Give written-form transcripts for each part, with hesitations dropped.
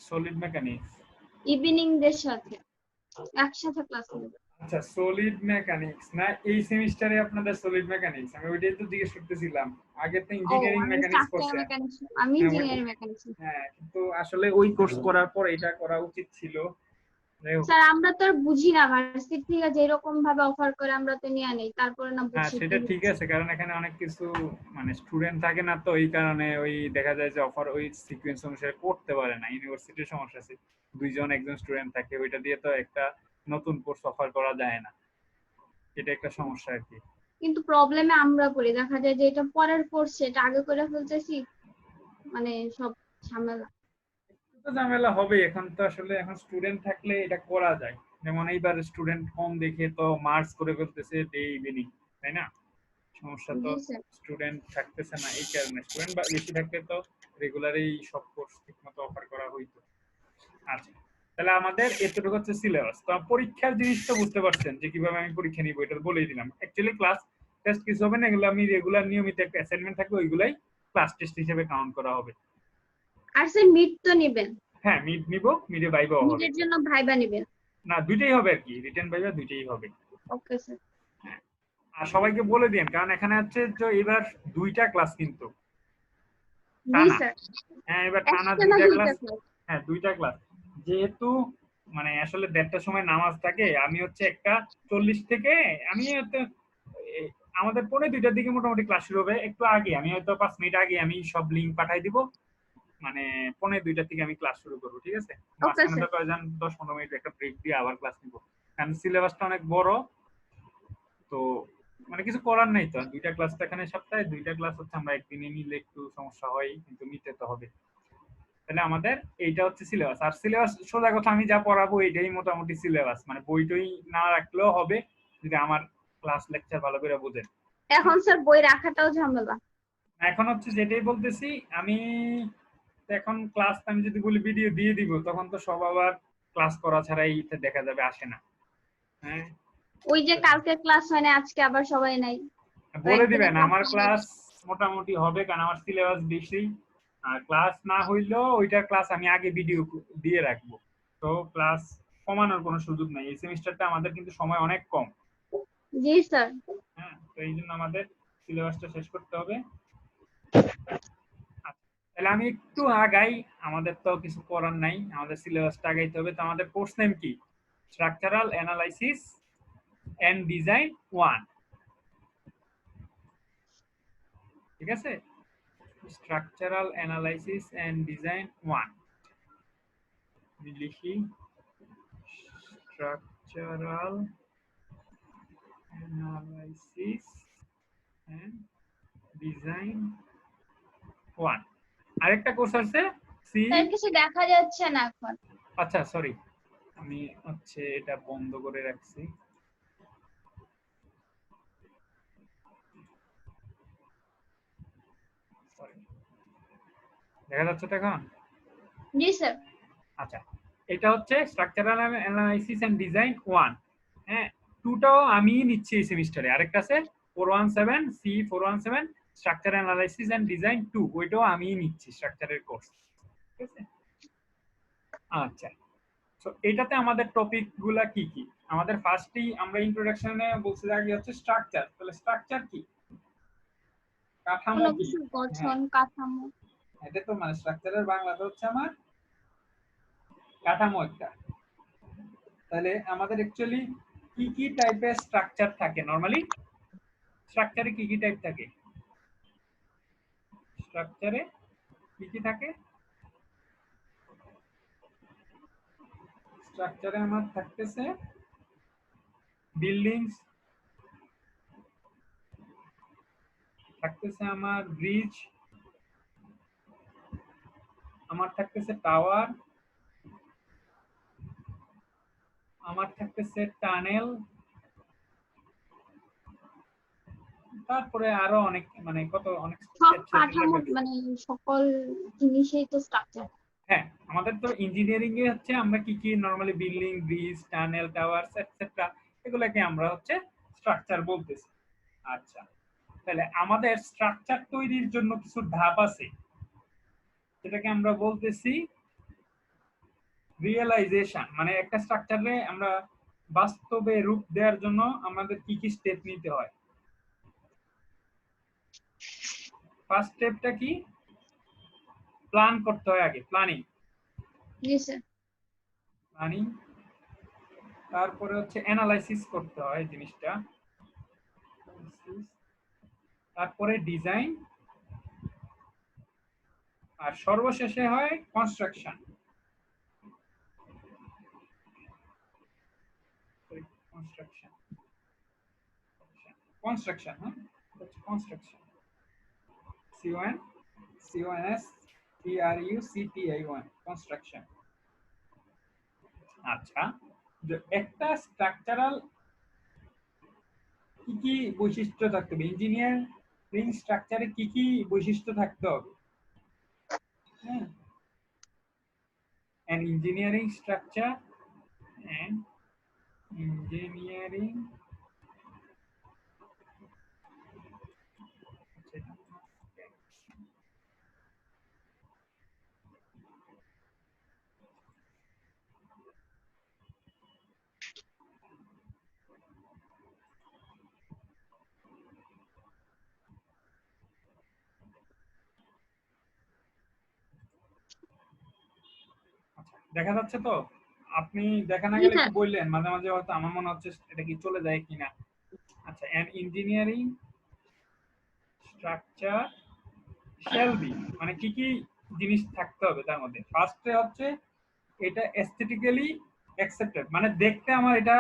Solid mechanics evening দের সাথে একসাথে class নেব। আচ্ছা, সলিড মেকানিক্স না এই সেমিস্টারে আপনাদের সলিড মেকানিক্স? আমি ওইটাই তো জিজ্ঞেস করতেছিলাম। আগে তো ও ইঞ্জিনিয়ারিং আমি মেকানিক্স স্ট্রাকচার করছেন। মেকানিক্স, আমি হ্যাঁ ইঞ্জিনিয়ারিং মেকানিক্স। হ্যাঁ, কিন্তু আসলে ওই কোর্স করার পর এটা করা উচিত ছিল। যাই হোক, স্যার আমরা তো আর বুঝি না, ভার্সিটি থেকে যেরকম ভাবে অফার করে আমরা তো নিয়ে নেই, তারপরে না হ্যাঁ বুঝি কি সেটা ঠিক হচ্ছে। আছে, কারণ এখানে অনেক কিছু মানে স্টুডেন্ট থাকে না, তো এই কারণে ওই দেখা যায় যে অফার ওই সিকোয়েন্স অনুসারে করতে পারে না। ইউনিভার্সিটির সমস্যা আছে, দুইজন একজন স্টুডেন্ট থাকে, ওইটা দিয়ে তো একটা নতুন কোর্স অফার করা যায় না। এটা একটা সমস্যা আর কি। কিন্তু প্রবলেমে আমরা পড়ি, দেখা যায় যে এটা পরের কোর্স, এটা আগে করে ফেলতেছি, মানে সব ঝামেলা। তো ঝামেলা হবে, এখন তো আসলে এখন স্টুডেন্ট থাকলে এটা করা যায়। যেমন এইবার স্টুডেন্ট কম দেখে তো মার্চ করে ফেলতেছে ডে ইভিনিং, তাই না? সমস্যা তো জি স্যার। স্টুডেন্ট থাকতেছে না, এই কারণে স্টুডেন্ট বেশি থাকলে তো রেগুলারই সব কোর্স ঠিকমতো অফার করা হইতো। আচ্ছা, তাহলে আমাদের এতটুকু হচ্ছে সিলেবাস। তো পরীক্ষার জিনিসটা বুঝতে পারছেন যে কিভাবে আমি পরীক্ষা নিব, এটা বলেই দিলাম। অ্যাকচুয়ালি ক্লাস টেস্ট কিছু হবে না, এগুলো আমি রেগুলার নিয়মিত একটা অ্যাসাইনমেন্ট থাকবে, ওইগুলাই ক্লাস টেস্ট হিসেবে কাউন্ট করা হবে। আর স্যার মিড তো নেবেন? হ্যাঁ, মিড নিব, মিডে ভাইভাও হবে। মিডের জন্য ভাইবা নেবেন? না, দুইটাই হবে আর কি, রিটেন ভাইভা দুইটাই হবে। Okay sir. হ্যাঁ, আর সবাইকে বলে দিন, কারণ এখানে হচ্ছে যে এবার দুইটা ক্লাস কিন্তু জি টানা। স্যার। হ্যাঁ, এবার টানা একটা না দুইটা দুইটা ক্লাস। ক্লাস? হ্যাঁ, দুইটা ক্লাস। যেহেতু মানে আসলে 1:30টার সময় নামাজ থাকে, আমি হচ্ছে 1:40 থেকে আমি হয়তো এ, আমাদের 1:45টার দিকে মোটামুটি ক্লাস শুরু হবে। একটু আগে আমি হয়তো 5 মিনিট আগে আমি সব লিঙ্ক পাঠাই দিব। মানে 1:45টার থেকে আমি ক্লাস শুরু করবো, ঠিক আছে? ওকে মাঝখানে তো স্যার। কয়েকজন 10-15 মিনিট একটা ব্রেক দিয়ে আবার ক্লাস নিব, কারণ সিলেবাসটা অনেক বড়। তো মানে কিছু করার নাই, তো দুইটা ক্লাস তো এখানে সপ্তাহে দুইটা ক্লাস হচ্ছে, আমরা একদিনে নিলে একটু সমস্যা হয়, কিন্তু নিতে তো হবে। তাহলে আমাদের এইটা হচ্ছে সিলেবাস। আর সিলেবাস সোজা কথা, আমি যা পড়াবো এইটাই মোটামুটি সিলেবাস, মানে বই টই না রাখলেও হবে যদি আমার ক্লাস লেকচার ভালো করে বোঝেন। এখন স্যার বই রাখাটাও ঝামেলা। এখন হচ্ছে যেটাই বলতেছি আমি, এখন ক্লাস আমি যদি বলি ভিডিও দিয়ে দিব, তখন তো সব আবার ক্লাস করা ছাড়াই দেখা যাবে আসে না। হ্যাঁ, ওই যে কালকে ক্লাস হয় না, আজকে আবার সবাই নাই, তো বলে একদিনে দিবেন ক্লাস আমার হয়ে ক্লাস যাচ্ছে। মোটামুটি হবে, কারণ আমার সিলেবাস বেশি। আর ক্লাস না হইলেও ওইটার ক্লাস আমি আগে ভিডিও দিয়ে রাখবো। তো ক্লাস কমানোর কোনো সুযোগ নাই, এই সেমিস্টারটা আমাদের কিন্তু সময় অনেক কম। জি স্যার। হ্যাঁ, তো এই জন্য আমাদের সিলেবাসটা শেষ করতে হবে। আচ্ছা, তাহলে আমি একটু আগাই, আমাদের তো কিছু করার নাই, আমাদের সিলেবাসটা আগাইতে হবে। তো আমাদের কোর্স নেম কি? স্ট্রাকচারাল অ্যানালাইসিস এন্ড ডিজাইন 1, ঠিক আছে? স্ট্রাকচারাল অ্যানালাইসিস এন্ড ডিজাইন 1 লিখি, স্ট্রাকচারাল অ্যানালাইসিস এন্ড ডিজাইন 1। আরেকটা কোর্স আছে সি। স্যার কিছু দেখা যাচ্ছে না এখন। আচ্ছা সরি, আমি হচ্ছে এটা বন্ধ করে রাখছি। সরি, দেখা যাচ্ছে তো এখন? জি স্যার। আচ্ছা, এটা হচ্ছে স্ট্রাকচারাল অ্যানালাইসিস এন্ড ডিজাইন 1। হ্যাঁ, 2টাও আমি নিচ্ছি এই সেমিস্টারে। আরেকটা আছে 417 C 417 structure analysis and design 2, ওইটাও আমিই নিচ্ছি স্ট্রাকচারের কোর্স, ঠিক আছে? আচ্ছা, সো এটাতে আমাদের টপিক গুলা কি কি? আমাদের ফার্স্টেই আমরা ইন্ট্রোডাকশনে বলছি আগে হচ্ছে স্ট্রাকচার। তাহলে স্ট্রাকচার কি? কাঠামো কোনো কি? কিছুর হ্যাঁ, গঠন কাঠামো। এটা তো মানে স্ট্রাকচারের বাংলাটা হচ্ছে আমার কাঠামো একটা। তাহলে আমাদের অ্যাকচুয়ালি কি কি টাইপের স্ট্রাকচার থাকে নরমালি? স্ট্রাকচারে কি কি টাইপ থাকে? স্ট্রাকচারে কি কি থাকে? স্ট্রাকচারে আমার থাকতেছে বিল্ডিংস, থাকতেছে আমার ব্রিজ, আমার থাকতেছে টাওয়ার, আমার থাকতেছে টানেল, তারপরে আরো অনেক মানে কত অনেক সব সেট সেট কাঠামো লাগবে। মানে সকল জিনিসেই তো স্ট্রাকচার। হ্যাঁ, আমাদের তো ইঞ্জিনিয়ারিং এ হচ্ছে আমরা কি কি normally building, bridge, tunnel, towers etcetera, এগুলাকে আমরা হচ্ছে স্ট্রাকচার বলতেছি। আচ্ছা, তাহলে আমাদের স্ট্রাকচার তৈরির জন্য কিছু ধাপ আছে, যেটাকে আমরা বলতেছি রিয়েলাইজেশন মানে একটা স্ট্রাকচারে আমরা বাস্তবে রূপ দেওয়ার জন্য আমাদের কি কি স্টেপ নিতে হয়। ফার্স্ট স্টেপটা কি? প্ল্যান করতে হয় আগে, প্ল্যানিং। জি স্যার। প্ল্যানিং, তারপরে হচ্ছে অ্যানালাইসিস করতে হয় জিনিসটা, তারপরে ডিজাইন, আর সর্বশেষে হয় কনস্ট্রাকশন। কনস্ট্রাকশন কনস্ট্রাকশন হ্যাঁ, কনস্ট্রাকশন CONSTRUCTI1 কনস্ট্রাকশন। আচ্ছা, যে একটা স্ট্রাকচারাল কি কি বৈশিষ্ট্য থাকতে হবে, ইঞ্জিনিয়ারিং স্ট্রাকচারে কি কি বৈশিষ্ট্য থাকতে হবে? হ্যাঁ, an engineering structure and engineering দেখা যাচ্ছে তো? আপনি দেখা না জি গেলে স্যার। একটু বললেন, মাঝে মাঝে হয়তো আমার মনে হচ্ছে এটা কি চলে যায় কিনা। আচ্ছা, an engineering structure shall be মানে কি কি জিনিস থাকতে হবে তার মধ্যে? ফার্স্টে হচ্ছে এটা অ্যাস্থেটিক্যালি অ্যাকসেপ্টেড, মানে দেখতে আমার এটা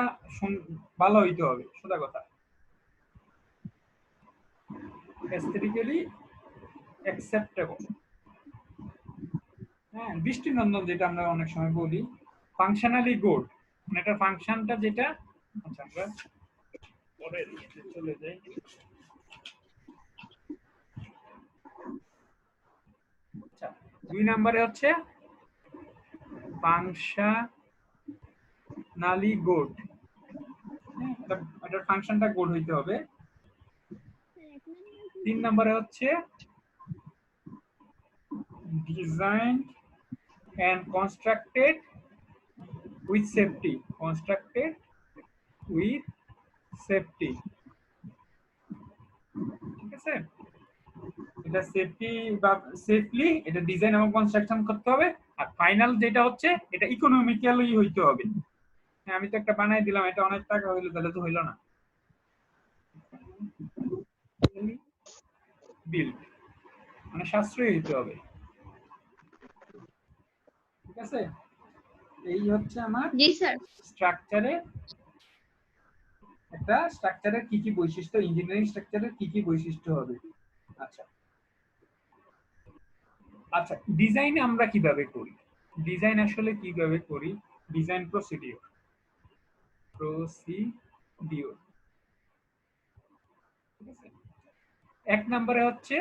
ভালো হইতে হবে, সোজা কথা। অ্যাস্থেটিক্যালি অ্যাকসেপ্টেবল, হ্যাঁ, দৃষ্টিনন্দন যেটা আমরা অনেক সময় বলি। ফাংশনালি গুড, মানে এটার ফাংশনটা যেটা। আচ্ছা, আমরা পরে চলে যাই। আচ্ছা, 2 নম্বরে হচ্ছে ফাংশনালি গুড, এটার ফাংশনটা গুড হইতে হবে। 3 নম্বরে হচ্ছে design and constructed with safety, constructed with safety, ঠিক আছে? এটা সেফটি বা সেফলি এটা ডিজাইন এবং কনস্ট্রাকশন করতে হবে। আর ফাইনাল যেটা হচ্ছে এটা ইকোনমিক্যালি হইতে হবে। হ্যাঁ, আমি তো একটা বানাই দিলাম, এটা অনেক টাকা হইলো, তাহলে তো হইলো না। বিল্ড মানে সাশ্রয়ী হইতে হবে, ঠিক আছে? এই হচ্ছে আমার জি স্যার। স্ট্রাকচারে, একটা স্ট্রাকচারের কি কি বৈশিষ্ট্য, ইঞ্জিনিয়ারিং স্ট্রাকচারের কি কি বৈশিষ্ট্য হবে। আচ্ছা আচ্ছা, ডিজাইন আমরা কিভাবে করি? ডিজাইন আসলে কিভাবে করি? ডিজাইন প্রসিডিওর, ঠিক আছে? 1 নম্বরে হচ্ছে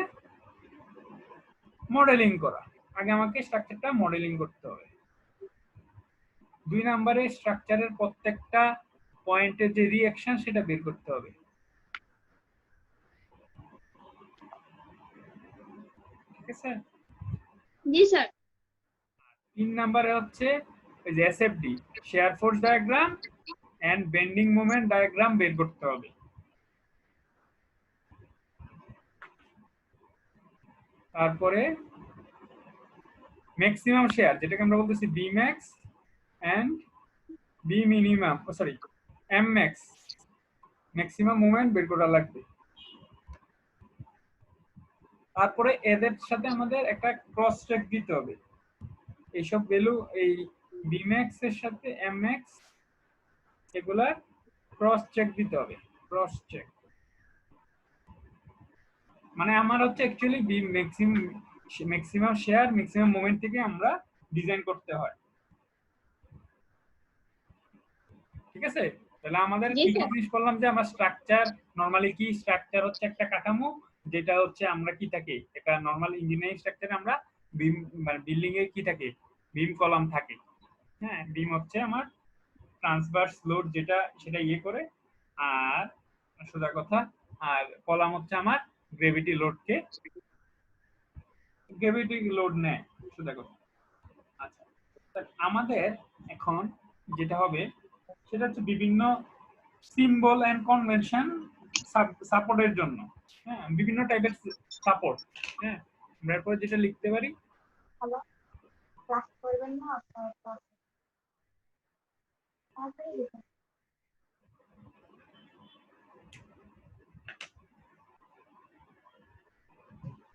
মডেলিং করা, আগে আমাকে স্ট্রাকচারটা মডেলিং করতে হবে। 2 নম্বরে স্ট্রাকচারের প্রত্যেকটা পয়েন্টের যে রিঅ্যাকশন সেটা বের করতে হবে, ঠিক আছে? জি স্যার। 3 নম্বরে হচ্ছে এই যে SFD, shear force diagram and bending moment diagram বের করতে হবে। তারপরে ম্যাক্সিমাম শেয়ার, যেটাকে আমরা বলতেছি B max and B minimum, sorry M max, maximum moment বের করা লাগবে। তারপরে এদের সাথে আমাদের একটা ক্রস চেক দিতে হবে, এইসব ভ্যালু এই বি ম্যাক্স এর সাথে এম ম্যাক্স এগুলা ক্রস চেক দিতে হবে। ক্রস চেক মানে আমার হচ্ছে actually B maximum shear maximum moment থেকে আমরা ডিজাইন করতে হয়, ঠিক আছে? তাহলে আমাদের জি কি কি স্যার। জিনিস বললাম, যে আমার স্ট্রাকচার নরমালি কি, স্ট্রাকচার হচ্ছে একটা কাঠামো, যেটা হচ্ছে আমরা কি থাকে, এটা নরমাল ইঞ্জিনিয়ারিং স্ট্রাকচারে আমরা বিম মানে বিল্ডিং এ কি থাকে, বিম কলাম থাকে। হ্যাঁ, বিম হচ্ছে আমার ট্রান্সভার্স লোড যেটা সেটা ইয়ে করে, আর সোজা কথা, আর কলাম হচ্ছে আমার গ্রেভিটি লোড নেয়, সোজা কথা। আচ্ছা, আমাদের এখন যেটা হবে সেটা হচ্ছে বিভিন্ন সিম্বল এন্ড কনভেনশন সাপোর্টের জন্য, হ্যাঁ, বিভিন্ন টাইপের সাপোর্ট, হ্যাঁ, আমরা এরপরে যেটা লিখতে পারি, হ্যালো, ক্লাস করবেন না আপনার ক্লাস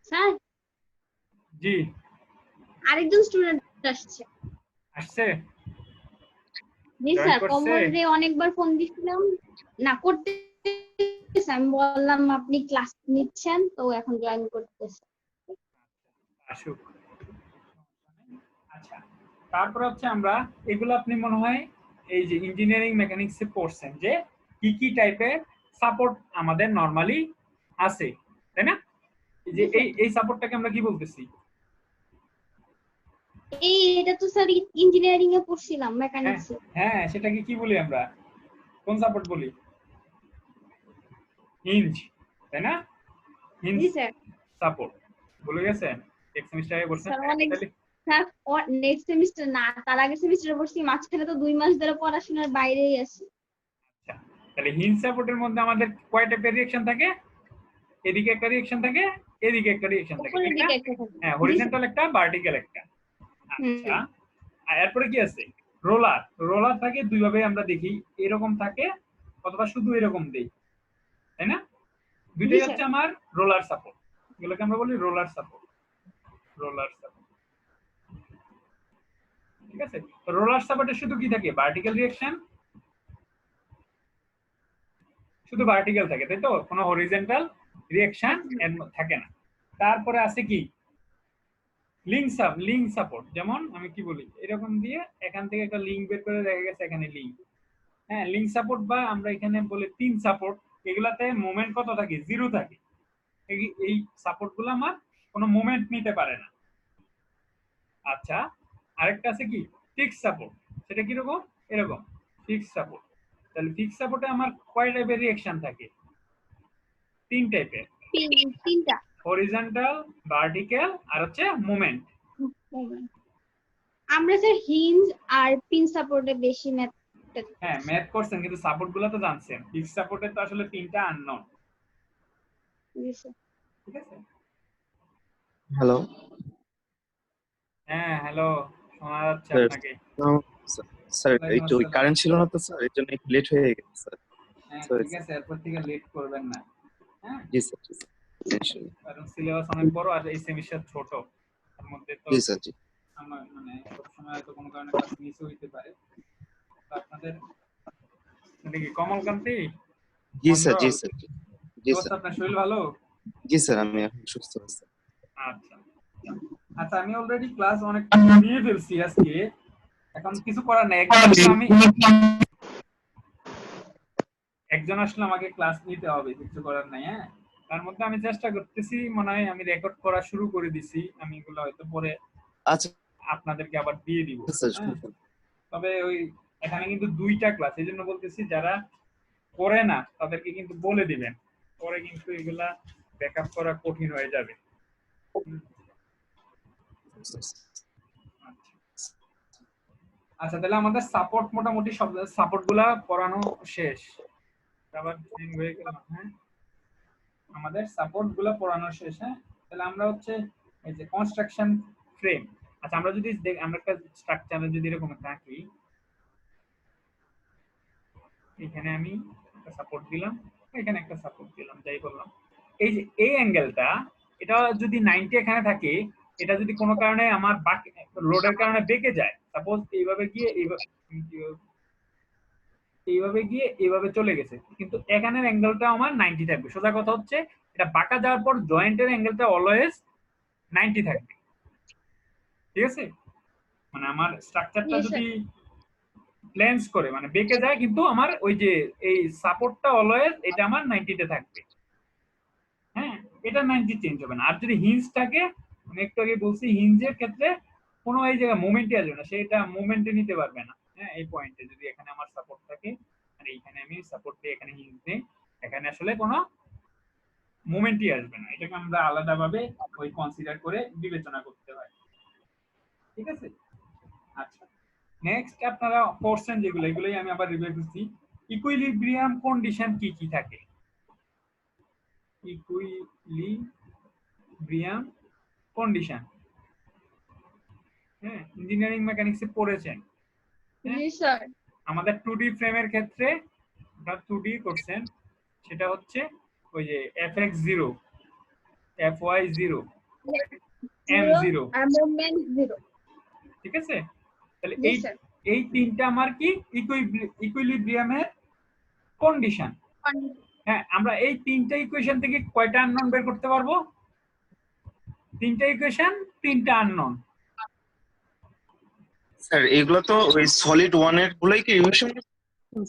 স্যার জি আরেকজন স্টুডেন্ট আসছে। আসছে, জি জয়েন স্যার, করছে। কমরে অনেকবার ফোন দিছিলাম, না করতে, আমি বললাম আপনি ক্লাস নিচ্ছেন তো এখন জয়েন করতেছে। আসুক। আচ্ছা, তারপর হচ্ছে আমরা এগুলো আপনি মনে হয় এই যে ইঞ্জিনিয়ারিং মেকানিক্সে পড়ছেন যে কি কি টাইপের সাপোর্ট আমাদের নরমালি আছে, তাই না? এই যে এই সাপোর্টটাকে আমরা কি বলতেছি? এটা তো স্যার ইঞ্জিনিয়ারিং এ পড়ছিলাম, হ্যাঁ মেকানিক্স এ। হ্যাঁ, সেটাকে কি বলি আমরা? কোন সাপোর্ট বলি? হিঞ্জ, তাই না? হিঞ্জ জি স্যার। সাপোর্ট ভুলে গেছেন? এক সেমিস্টার আগে পড়ছেন। স্যার অনেক, তাহলে স্যার নেক্সট সেমিস্টার না, তার আগের সেমিস্টারে পড়ছি, মাঝখানে তো 2 মাস ধরে পড়াশোনার বাইরেই আছি। আচ্ছা, তাহলে হিঞ্জ সাপোর্টের মধ্যে আমাদের কয় টাইপের রিঅ্যাকশন থাকে? এদিকে একটা রিঅ্যাকশন থাকে, এদিকে একটা রিঅ্যাকশন থাকে, উপরের ঠিক না? দিকে একটা থাকে। হ্যাঁ, জি স্যার। হরিজন্টাল একটা, ভার্টিক্যাল একটা। আচ্ছা, হুম। আর এরপরে কি আছে? রোলার। রোলার থাকে দুই ভাবে আমরা দেখি, এরকম থাকে অথবা শুধু এরকম দেই, তাই না? জি দুইটাই স্যার। হচ্ছে আমার রোলার সাপোর্ট, এগুলোকে আমরা বলি রোলার সাপোর্ট। রোলার সাপোর্ট, ঠিক আছে? রোলার সাপোর্টে শুধু কি থাকে? ভার্টিক্যাল রিঅ্যাকশন, শুধু ভার্টিক্যাল থাকে, তাই তো? কোনো হরিজন্টাল রিঅ্যাকশন থাকে না। তারপরে আছে কি? Link support. যেমন আমি কি বলি, এরকম দিয়ে এখান থেকে একটা লিঙ্ক বের করে দেখা গেছে এখানে লিঙ্ক, হ্যাঁ, লিঙ্ক সাপোর্ট, বা আমরা এখানে বলি পিন সাপোর্ট। এগুলাতে মোমেন্ট কত থাকে? 0 থাকে। এই সাপোর্ট গুলো আমার কোনো মোমেন্ট নিতে পারে না। আচ্ছা, আরেকটা আছে কি? Fix support. সেটা কিরকম? এরকম ফিক্স সাপোর্ট। তাহলে ফিক্স সাপোর্টে আমার কয় টাইপের রিঅ্যাকশন থাকে? 3 টাইপের, তিনটা। হরিজন্টাল, ভার্টিক্যাল, আর হচ্ছে মোমেন্ট। আমরা স্যার হিঞ্জ আর পিন সাপোর্টে বেশি ম্যাথ। হ্যাঁ, ম্যাথ করছেন কিন্তু সাপোর্ট গুলো তো জানছেন। ফিক্স সাপোর্টে তো আসলে 3টা আননোন, ঠিক আছে? হ্যালো হ্যাঁ, হ্যালো, শোনা যাচ্ছে স্যার। আপনাকে। স্যার ওয়ালাইকুম একটু আসসালাম। কারেন্ট ছিল না তো স্যার, এর জন্য একটু লেট হয়ে গেছে স্যার। হ্যাঁ, সরি ঠিক স্যার। আছে, এরপর থেকে লেট করবেন না। হ্যাঁ, জি স্যার, জি স্যার, ইনশাআল্লাহ। কারণ সিলেবাস অনেক বড় আর এই সেমিস্টার ছোট, তার মধ্যে তো জি স্যার, জি আমার মানে সবসময় হয়তো কোনো কারণে ক্লাস মিস হইতে পারে। তো আপনাদের এটা কি কমলকান্তি জি স্যার, জি মন্ডল? স্যার, জি কি জি অবস্থা স্যার, আপনার? শরীর ভালো? জি স্যার, আমি এখন সুস্থ আছি। আচ্ছা আচ্ছা, আমি অলরেডি ক্লাস অনেক নিয়ে ফেলছি আজকে, এখন কিছু করার নাই। একজন আসলে আমাকে ক্লাস নিতে হবে, কিছু করার নাই। হ্যাঁ, তার মধ্যে আমি চেষ্টা করতেছি, মনে হয় আমি রেকর্ড করা শুরু করে দিছি, আমি এগুলো হয়তো পরে আচ্ছা আপনাদেরকে আবার দিয়ে দিব। স্যার, হ্যাঁ, শুনুন। তবে ওই এখানে কিন্তু 2টা ক্লাস, এই জন্য বলতেছি যারা করে না তাদেরকে কিন্তু বলে দিবেন, পরে কিন্তু এগুলা ব্যাকআপ করা কঠিন হয়ে যাবে। আচ্ছা, তাহলে আমাদের সাপোর্ট মোটামুটি সব সাপোর্ট গুলা পড়ানো শেষ। আবার হয়ে গেল। হ্যাঁ, আমাদের সাপোর্ট গুলা পড়ানো শেষ। হ্যাঁ, তাহলে আমরা হচ্ছে এই যে কনস্ট্রাকশন ফ্রেম। আচ্ছা, আমরা যদি আমরা একটা স্ট্রাকচারে যদি এরকম থাকি, এখানে আমি একটা সাপোর্ট দিলাম, এখানে একটা সাপোর্ট দিলাম, যাই বললাম, এই যে এই অ্যাঙ্গেলটা, এটা যদি 90 এখানে থাকে, এটা যদি কোনো কারণে আমার লোডের কারণে বেঁকে যায়, সাপোজ এইভাবে গিয়ে এইভাবে গিয়ে এইভাবে চলে গেছে, কিন্তু এখানের অ্যাঙ্গেলটা আমার 90 থাকবে। সোজা কথা হচ্ছে এটা বাঁকা যাওয়ার পর জয়েন্টের অ্যাঙ্গেলটা অলওয়েজ 90 থাকবে, ঠিক আছে? মানে আমার স্ট্রাকচারটা যদি প্লেন্স করে মানে বেঁকে যায়, কিন্তু আমার ওই যে এই সাপোর্টটা অলওয়েজ এটা আমার 90 তে থাকবে। হ্যাঁ, এটা 90 চেঞ্জ হবে না। আর যদি হিঞ্জ থাকে, আমি একটু আগে বলছি হিঞ্জের ক্ষেত্রে কোনো এই জায়গায় মোমেন্টই আসবে না, সেটা মোমেন্টে নিতে পারবে না। হ্যাঁ, এই পয়েন্টে যদি এখানে আমার সাপোর্ট থাকে আর এইখানে আমি সাপোর্ট দিই, এখানে হিঞ্জ দিই, এখানে আসলে কোনো মোমেন্টই আসবে না। এটাকে আমরা আলাদাভাবে ওই কনসিডার করে বিবেচনা করতে হয়, ঠিক আছে? আচ্ছা, নেক্সট আপনারা পড়ছেন যেগুলো, এগুলোই আমি আবার রিভিউ করছি। ইকুইলিব্রিয়াম কন্ডিশন কি কি থাকে? ইকুইলিব্রিয়াম কন্ডিশন, হ্যাঁ, ইঞ্জিনিয়ারিং মেকানিক্সে পড়েছেন। হ্যাঁ, জি স্যার। আমাদের 2D ফ্রেমের ক্ষেত্রে আপনারা 2D করছেন, সেটা হচ্ছে ওই যে fx0, fy0, m0, আর মোমেন্ট 0। ঠিক আছে? তাহলে জি এই স্যার। এই তিনটা আমার কি ইকুইলিব্রিয়ামের কন্ডিশন। হ্যাঁ, আমরা এই তিনটা ইকুয়েশন থেকে কয়টা আননোন বের করতে পারবো? তিনটা ইকুয়েশন, তিনটা আননোন। স্যার এগুলো তো ওই সলিড 1 এর গুলাই কি রিভিশন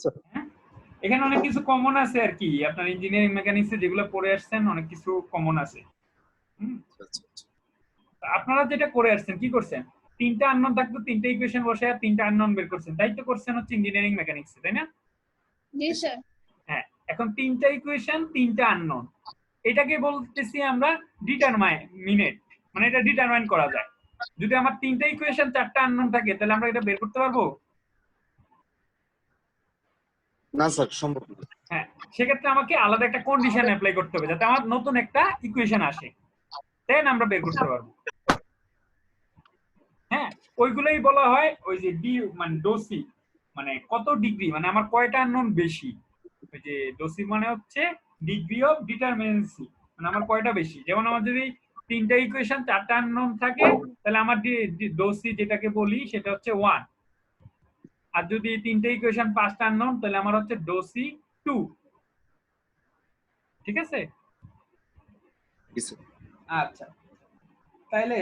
স্যার? হ্যাঁ, এখানে অনেক কিছু কমন আছে আর কি, আপনার ইঞ্জিনিয়ারিং মেকানিক্সে যেগুলো পড়ে আসছেন অনেক কিছু কমন আছে। আচ্ছা আচ্ছা। আপনারা যেটা করে আসছেন, কি করছেন, তিনটা আননোন থাকতো, তিনটা ইকুয়েশন বসে আর তিনটা আননোন বের করছেন, তাই তো করছেন হচ্ছে ইঞ্জিনিয়ারিং মেকানিক্সে, তাই না? জি স্যার। হ্যাঁ, এখন তিনটা ইকুয়েশন, তিনটা আননোন, এটাকে বলতেছি আমরা ডিটারমাইনেট, মানে এটা ডিটারমাইন করা যায়। যদি আমার তিনটা ইকুয়েশন, চারটা আননোন থাকে, তাহলে আমরা এটা বের করতে পারবো? না স্যার সম্ভব না। হ্যাঁ, সেক্ষেত্রে আমাকে আলাদা একটা কন্ডিশন অ্যাপ্লাই করতে হবে যাতে আমার নতুন একটা ইকুয়েশন আসে, দেন আমরা বের করতে পারবো। হ্যাঁ, ওইগুলোই বলা হয় ওই যে ডি মানে ডোসি, মানে কত ডিগ্রি, মানে আমার কয়টা আননোন বেশি। ওই যে ডোসি মানে হচ্ছে ডিগ্রি অফ ডিটারমিনেন্সি, মানে আমার কয়টা বেশি। যেমন আমার যদি তিনটা ইকুয়েশন, চারটা আননোন থাকে, তাহলে আমার ডোসি যেটাকে বলি সেটা হচ্ছে 1। আর যদি তিনটা ইকুয়েশন, পাঁচটা আননোন, তাহলে আমার হচ্ছে ডোসি 2। ঠিক আছে? আচ্ছা, তাইলে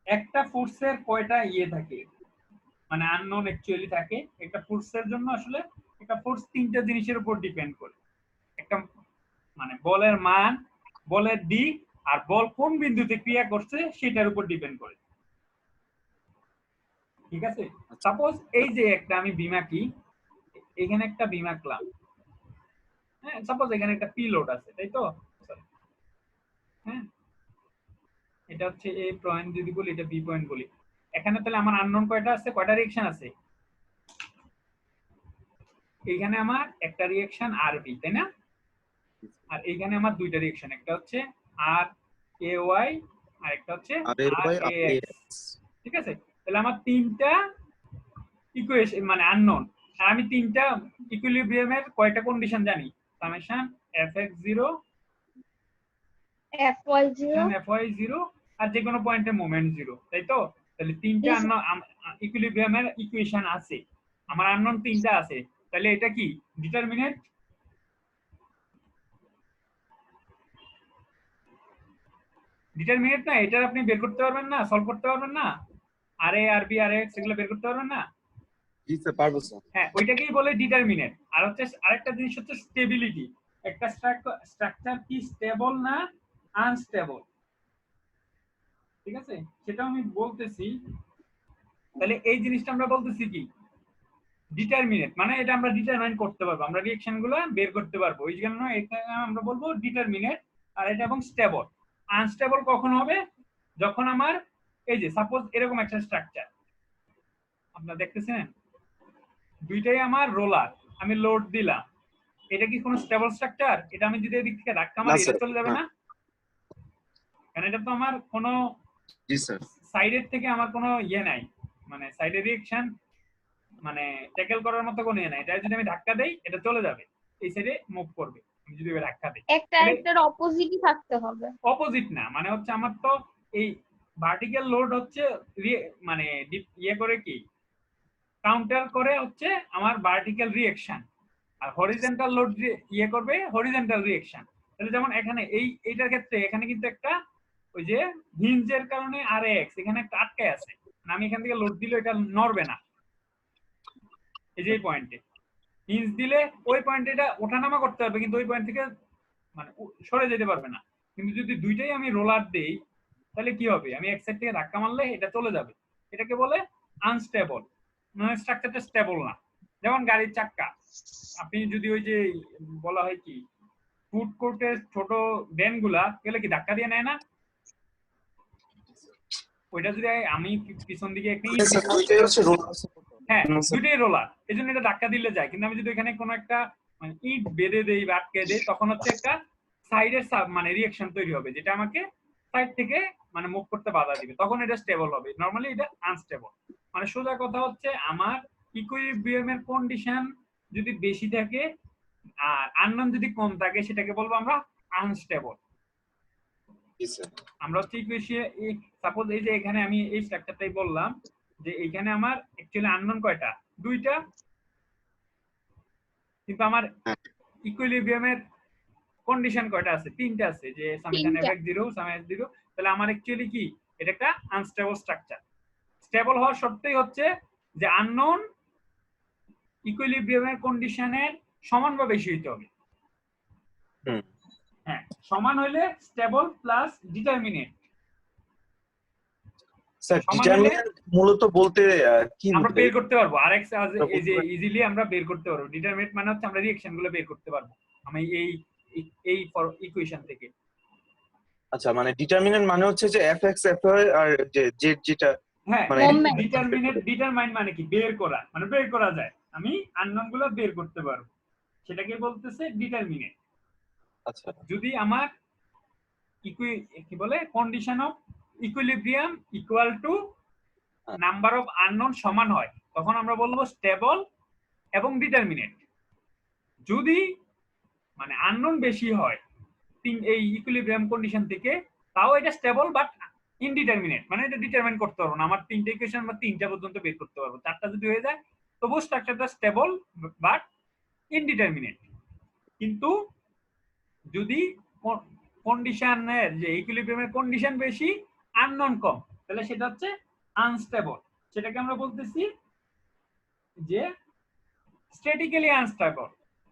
একটা ফোর্সের কয়টা ইয়ে থাকে, মানে আননোন অ্যাকচুয়ালি থাকে। একটা ফোর্সের জন্য আসলে একটা ফোর্স তিনটা জিনিসের উপর ডিপেন্ড করে। একটা মানে বলের মান, বলের দিক, আর বল কোন বিন্দুতে ক্রিয়া করছে সেটার উপর ডিপেন্ড করে। ঠিক আছে? সাপোজ এই যে একটা আমি বিম আঁকি, এখানে একটা বিম আঁকলাম। হ্যাঁ, সাপোজ এখানে একটা পি লোড আছে, তাই তো? হ্যাঁ, এটা হচ্ছে এ পয়েন্ট যদি বলি, এটা বি পয়েন্ট বলি। এখানে তাহলে আমার আননোন কয়টা আছে, কয়টা রিঅ্যাকশন আছে? এইখানে আমার একটা রিঅ্যাকশন আর বি, তাই না? আর এইখানে আমার দুইটা রিঅ্যাকশন, একটা হচ্ছে আর এ ওয়াই আর একটা হচ্ছে আর এ এক্স। ঠিক আছে? তাহলে আমার তিনটা ইকুয়েশন মানে আননোন, আর আমি তিনটা ইকুইলিব্রিয়ামের কয়টা কন্ডিশন জানি? সামেশন fx0, fy0, আর যে কোনো পয়েন্টে মোমেন্ট 0, তাই তো? তাহলে তিনটা আননোন ইকুইলিব্রিয়ামের ইকুয়েশন আছে, আমার আননোন তিনটা আছে। তাহলে এটা কি ডিটারমিনেট? ডিটারমিনেট না, এটা আপনি বের করতে পারবেন না, সলভ করতে পারবেন না? আর এ আর বি আর এক্স এগুলো বের করতে পারবেন না? জি স্যার পারবো স্যার। হ্যাঁ, ওইটাকেই বলে ডিটারমিনেট। আর হচ্ছে আরেকটা জিনিস হচ্ছে স্টেবিলিটি। একটা স্ট্রাকচার কি স্টেবল না আনস্টেবল, ঠিক আছে? সেটা আমি বলতেছি। তাহলে এই জিনিসটা আমরা বলতেছি কি ডিটারমিনেট, মানে এটা আমরা ডিটারমাইন করতে পারবো, আমরা রিঅ্যাকশন গুলো বের করতে পারবো, ওই জন্য এটা আমরা বলবো ডিটারমিনেট। আর এটা এবং স্টেবল। আনস্টেবল কখন হবে? যখন আমার এই যে সাপোজ এরকম একটা স্ট্রাকচার আপনারা দেখতেছেন, দুইটাই আমার রোলার, আমি লোড দিলাম, এটা কি কোনো স্টেবল স্ট্রাকচার? এটা আমি যদি এদিক থেকে ধাক্কা মারি, এটা চলে যাবে না? কারণ এটা তো আমার কোনো জি স্যার সাইডের থেকে আমার কোনো ইয়ে নাই, মানে সাইডের রিঅ্যাকশন মানে ট্যাকেল করার মতো কোনো ইয়ে নাই। এটা যদি আমি ধাক্কা দেই, এটা চলে যাবে, এই সাইডে মুভ করবে। আমি যদি ধাক্কা দেই, একটা একটার অপোজিটই থাকতে হবে। অপোজিট না, মানে হচ্ছে আমার তো এই ভার্টিক্যাল লোড হচ্ছে মানে ইয়ে করে কি কাউন্টার করে হচ্ছে আমার ভার্টিক্যাল রিঅ্যাকশন, আর হরিজন্টাল লোড ইয়ে করবে হরিজন্টাল রিঅ্যাকশন। তাহলে যেমন এখানে এইটার ক্ষেত্রে এখানে কিন্তু একটা ওই যে হিঞ্জের কারণে আর এক্স এখানে একটা আটকে আছে, আমি এখান থেকে লোড দিলে এটা নড়বে না। এই যে পয়েন্টে হিঞ্জ দিলে ওই পয়েন্টে এটা ওঠানামা করতে পারবে, কিন্তু ওই পয়েন্ট থেকে মানে সরে যেতে পারবে না। কিন্তু যদি দুইটাই আমি রোলার দেই, তাহলে কি হবে? আমি এক সাইড থেকে ধাক্কা মারলে এটা চলে যাবে। এটাকে বলে আনস্টেবল, মানে স্ট্রাকচারটা স্টেবল না। যেমন গাড়ির চাক্কা, আপনি যদি ওই যে বলা হয় কি ফুড কোর্টের ছোট ভ্যান গুলা গেলে কি ধাক্কা দিয়ে নেয় না? ওইটা যদি আমি পিছন দিকে একটা ইট স্যার ওইটাই হচ্ছে রোলার সাপোর্ট। হ্যাঁ দুটোই রোলার, এই জন্য এটা ধাক্কা দিলে যায়। কিন্তু আমি যদি এখানে কোনো একটা মানে ইট বেঁধে দেই বা আটকে দেই, তখন হচ্ছে একটা সাইডের মানে রিঅ্যাকশন তৈরি হবে, যেটা আমাকে সাইড থেকে মানে মুভ করতে বাধা দিবে, তখন এটা স্টেবল হবে। নরমালি এটা আনস্টেবল। মানে সোজা কথা হচ্ছে আমার ইকুইলিব্রিয়ামের কন্ডিশন যদি বেশি থাকে আর আননোন যদি কম থাকে, সেটাকে বলবো আমরা আনস্টেবল। আমরা হচ্ছে সাপোজ এই যে এখানে আমি এই স্ট্রাকচারটাই বললাম যে এইখানে আমার অ্যাকচুয়ালি আননোন কয়টা, দুইটা, কিন্তু আমার ইকুইলিব্রিয়ামের কন্ডিশন কয়টা আছে, তিনটা আছে, যে সামেশন এফ এক্স 0 সাম এস 0। তাহলে আমার অ্যাকচুয়ালি কি এটা একটা আনস্টেবল স্ট্রাকচার। স্টেবল হওয়ার শর্তই হচ্ছে যে আননোন ইকুইলিব্রিয়ামের কন্ডিশনের সমান বা বেশি হইতে হবে। হ্যাঁ, সমান হইলে stable plus determinant. Sir determinant মূলত বলতে কি আমরা বের করতে পারবো আরএক্স এই যে ইজিলি আমরা বের করতে পারবো। ডিটারমিনেট মানে হচ্ছে আমরা রিঅ্যাকশন গুলো বের করতে পারবো আমি এই ইকুয়েশন থেকে। আচ্ছা, মানে ডিটারমিনেন্ট মানে হচ্ছে যে fx fy আর যে z যেটা, হ্যাঁ মানে ডিটারমাইন মানে কি বের করা, মানে বের করা যায়, আমি আননোন গুলো বের করতে পারবো, সেটাকে বলতেছে ডিটারমিনেন্ট। আচ্ছা, যদি আমার কি বলে condition of equilibrium equal to number of unknown সমান হয়, তখন আমরা বলবো স্টেবল এবং ডিটারমিনেন্ট। যদি মানে আননোন বেশি হয় এই ইকুইলিব্রিয়াম কন্ডিশন থেকে, তাও এটা স্টেবল বাট ইনডিটারমিনেট, মানে এটা ডিটারমাইন করতে পারবো না। আমার তিনটা ইকুয়েশন বা তিনটা পর্যন্ত বের করতে পারবো, চারটা যদি হয়ে যায় তবুও স্ট্রাকচারটা স্টেবল বাট ইনডিটারমিনেট। কিন্তু যদি কন্ডিশনের যে ইকুইলিব্রিয়ামের কন্ডিশন বেশি আননোন কম, তাহলে সেটা হচ্ছে আনস্টেবল। সেটাকে আমরা বলতেছি যে স্ট্যাটিক্যালি আনস্টেবল।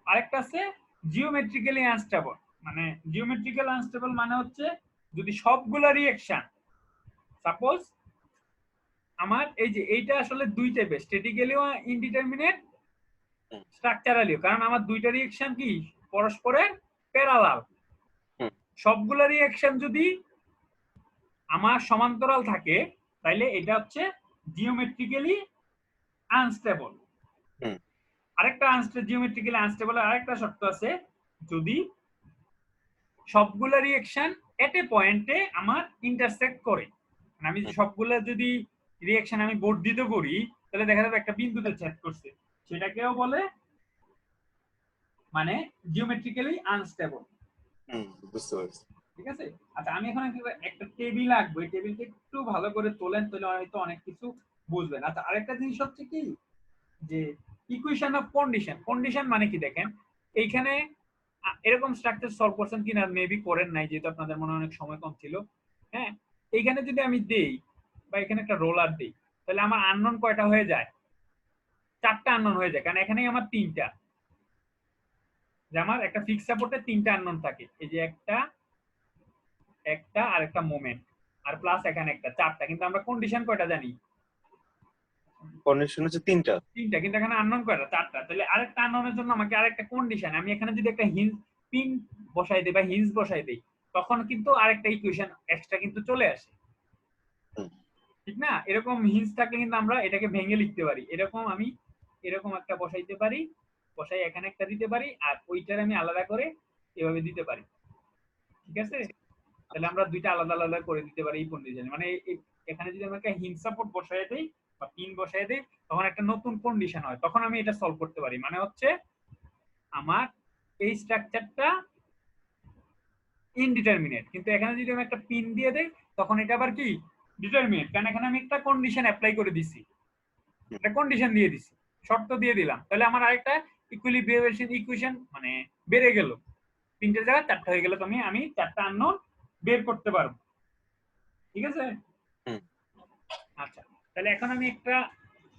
আরেকটা আছে জিওমেট্রিক্যালি আনস্টেবল। মানে জিওমেট্রিক্যাল আনস্টেবল মানে হচ্ছে যদি সবগুলা রিঅ্যাকশন, সাপোজ আমার এই যে এইটা আসলে দুই টাইপের, স্ট্যাটিক্যালিও ইনডিটারমিনেট, স্ট্রাকচারালিও, কারণ আমার দুইটা রিঅ্যাকশন কি পরস্পরের প্যারালাল। সবগুলা রিঅ্যাকশন যদি আমার সমান্তরাল থাকে, তাইলে এটা হচ্ছে জিওমেট্রিক্যালি আনস্টেবল। আরেকটা জিওমেট্রিক্যালি আনস্টেবল আরেকটা শর্ত আছে, যদি সবগুলা রিঅ্যাকশন এট এ পয়েন্টে আমার ইন্টারসেক্ট করে। মানে আমি সবগুলা যদি রিঅ্যাকশন আমি বর্ধিত করি, তাহলে দেখা যাবে একটা বিন্দুতে ছেদ করছে, সেটাকেও বলে মানে জিওমেট্রিক্যালি আনস্টেবল। বুঝতে পারছি। ঠিক আছে। আচ্ছা, আমি এখন একটা টেবিল আঁকবো, এই টেবিলটা একটু ভালো করে তোলেন, তাহলে হয়তো অনেক কিছু বুঝবেন। আচ্ছা, আরেকটা জিনিস হচ্ছে কি যে ইকুয়েশন অফ কন্ডিশন। কন্ডিশন মানে কি দেখেন, এইখানে এরকম স্ট্রাকচার সলভ করছেন কিনা, মেবি করেন নাই, যেহেতু আপনাদের মনে অনেক সময় কম ছিল। হ্যাঁ, এইখানে যদি আমি দেই বা এখানে একটা রোলার দেই, তাহলে আমার আননোন কয়টা হয়ে যায়, চারটা আননোন হয়ে যায়, কারণ এখানেই আমার তিনটা, যে আমার একটা ফিক্স সাপোর্টে তিনটা আননোন থাকে, এই যে একটা আর একটা মোমেন্ট আর প্লাস এখানে একটা, চারটা। কিন্তু আমরা কন্ডিশন কয়টা জানি, কন্ডিশন হচ্ছে তিনটা, কিন্তু এখানে আননোন কয়টা, চারটা। তাহলে আরেকটা আননোনের জন্য আমাকে আরেকটা কন্ডিশন, আমি এখানে যদি একটা হিঞ্জ পিন বসাই দেই বা হিঞ্জ বসাই দেই, তখন কিন্তু আরেকটা ইকুয়েশন এক্সট্রা কিন্তু চলে আসে, ঠিক না? এরকম হিঞ্জ থাকলে কিন্তু আমরা এটাকে ভেঙে লিখতে পারি। এরকম আমি এরকম একটা বসাইতে পারি, বসাই এখানে একটা দিতে পারি, আর ওইটার আমি আলাদা করে এভাবে দিতে পারি। ঠিক আছে, তাহলে আমরা দুইটা আলাদা আলাদা করে দিতে পারি এই কন্ডিশনে। মানে এখানে যদি আমরা একটা হিঞ্জ সাপোর্ট বসাই দেই বা পিন বসাই দেই, তখন একটা নতুন কন্ডিশন হয়, তখন আমি এটা সলভ করতে পারি। মানে হচ্ছে আমার এই স্ট্রাকচারটা ইনডিটারমিনেট, কিন্তু এখানে যদি আমি একটা পিন দিয়ে দেই, তখন এটা আবার কি ডিটারমিনেট, কারণ এখানে আমি একটা কন্ডিশন অ্যাপ্লাই করে দিছি, একটা কন্ডিশন দিয়ে দিছি, শর্ত দিয়ে দিলাম। তাহলে আমার আরেকটা ইকুইলিব্রিয়াম ইকুয়েশন মানে বেড়ে গেল, তিনটে জায়গায় চারটা হয়ে গেল, তো আমি চারটা আননোন বের করতে পারবো। ঠিক আছে। আচ্ছা, তাহলে এখন আমি একটা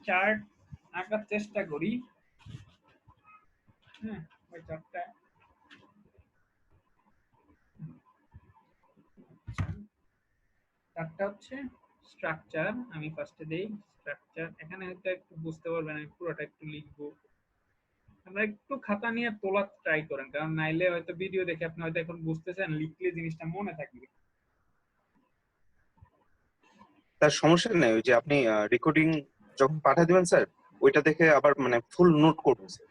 চার্ট আঁকার চেষ্টা করি। ওই চার্টটা হচ্ছে স্ট্রাকচার। আমি ফার্স্টে দেই স্ট্রাকচার, এখানে হয়তো একটু বুঝতে পারবেন, আমি পুরোটা একটু লিখবো। আমরা একটু খাতা নিয়ে তোলার ট্রাই করেন, কারণ নাইলে হয়তো ভিডিও দেখে আপনি হয়তো এখন বুঝতেছেন, লিখলে জিনিসটা মনে থাকবে। তার সমস্যা নেই, ওই যে আপনি রেকর্ডিং যখন পাঠিয়ে দিবেন স্যার, ওইটা দেখে আবার মানে ফুল নোট করবো স্যার।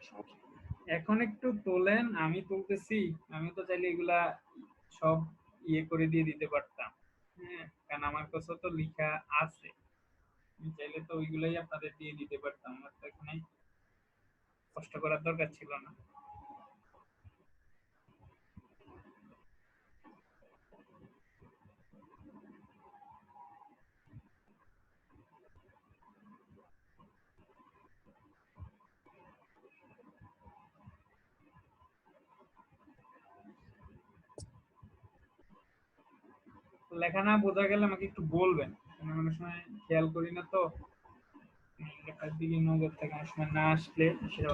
এখন একটু তোলেন, আমি তুলতেছি। আমি তো চাইলে এগুলা সব ইয়ে করে দিয়ে দিতে পারতাম, হ্যাঁ, কারণ আমার কাছে তো লেখা আছে। আমি চাইলে তো ওইগুলাই আপনাদের দিয়ে দিতে পারতাম, আমার তো এখানে কষ্ট করার দরকার ছিল না। লেখা না বোঝা গেলে আমাকে একটু বলবেন, আমি অনেক সময় খেয়াল করি না তো, লেখার দিকে নজর থাকে অনেক সময় না আসলে সেটা।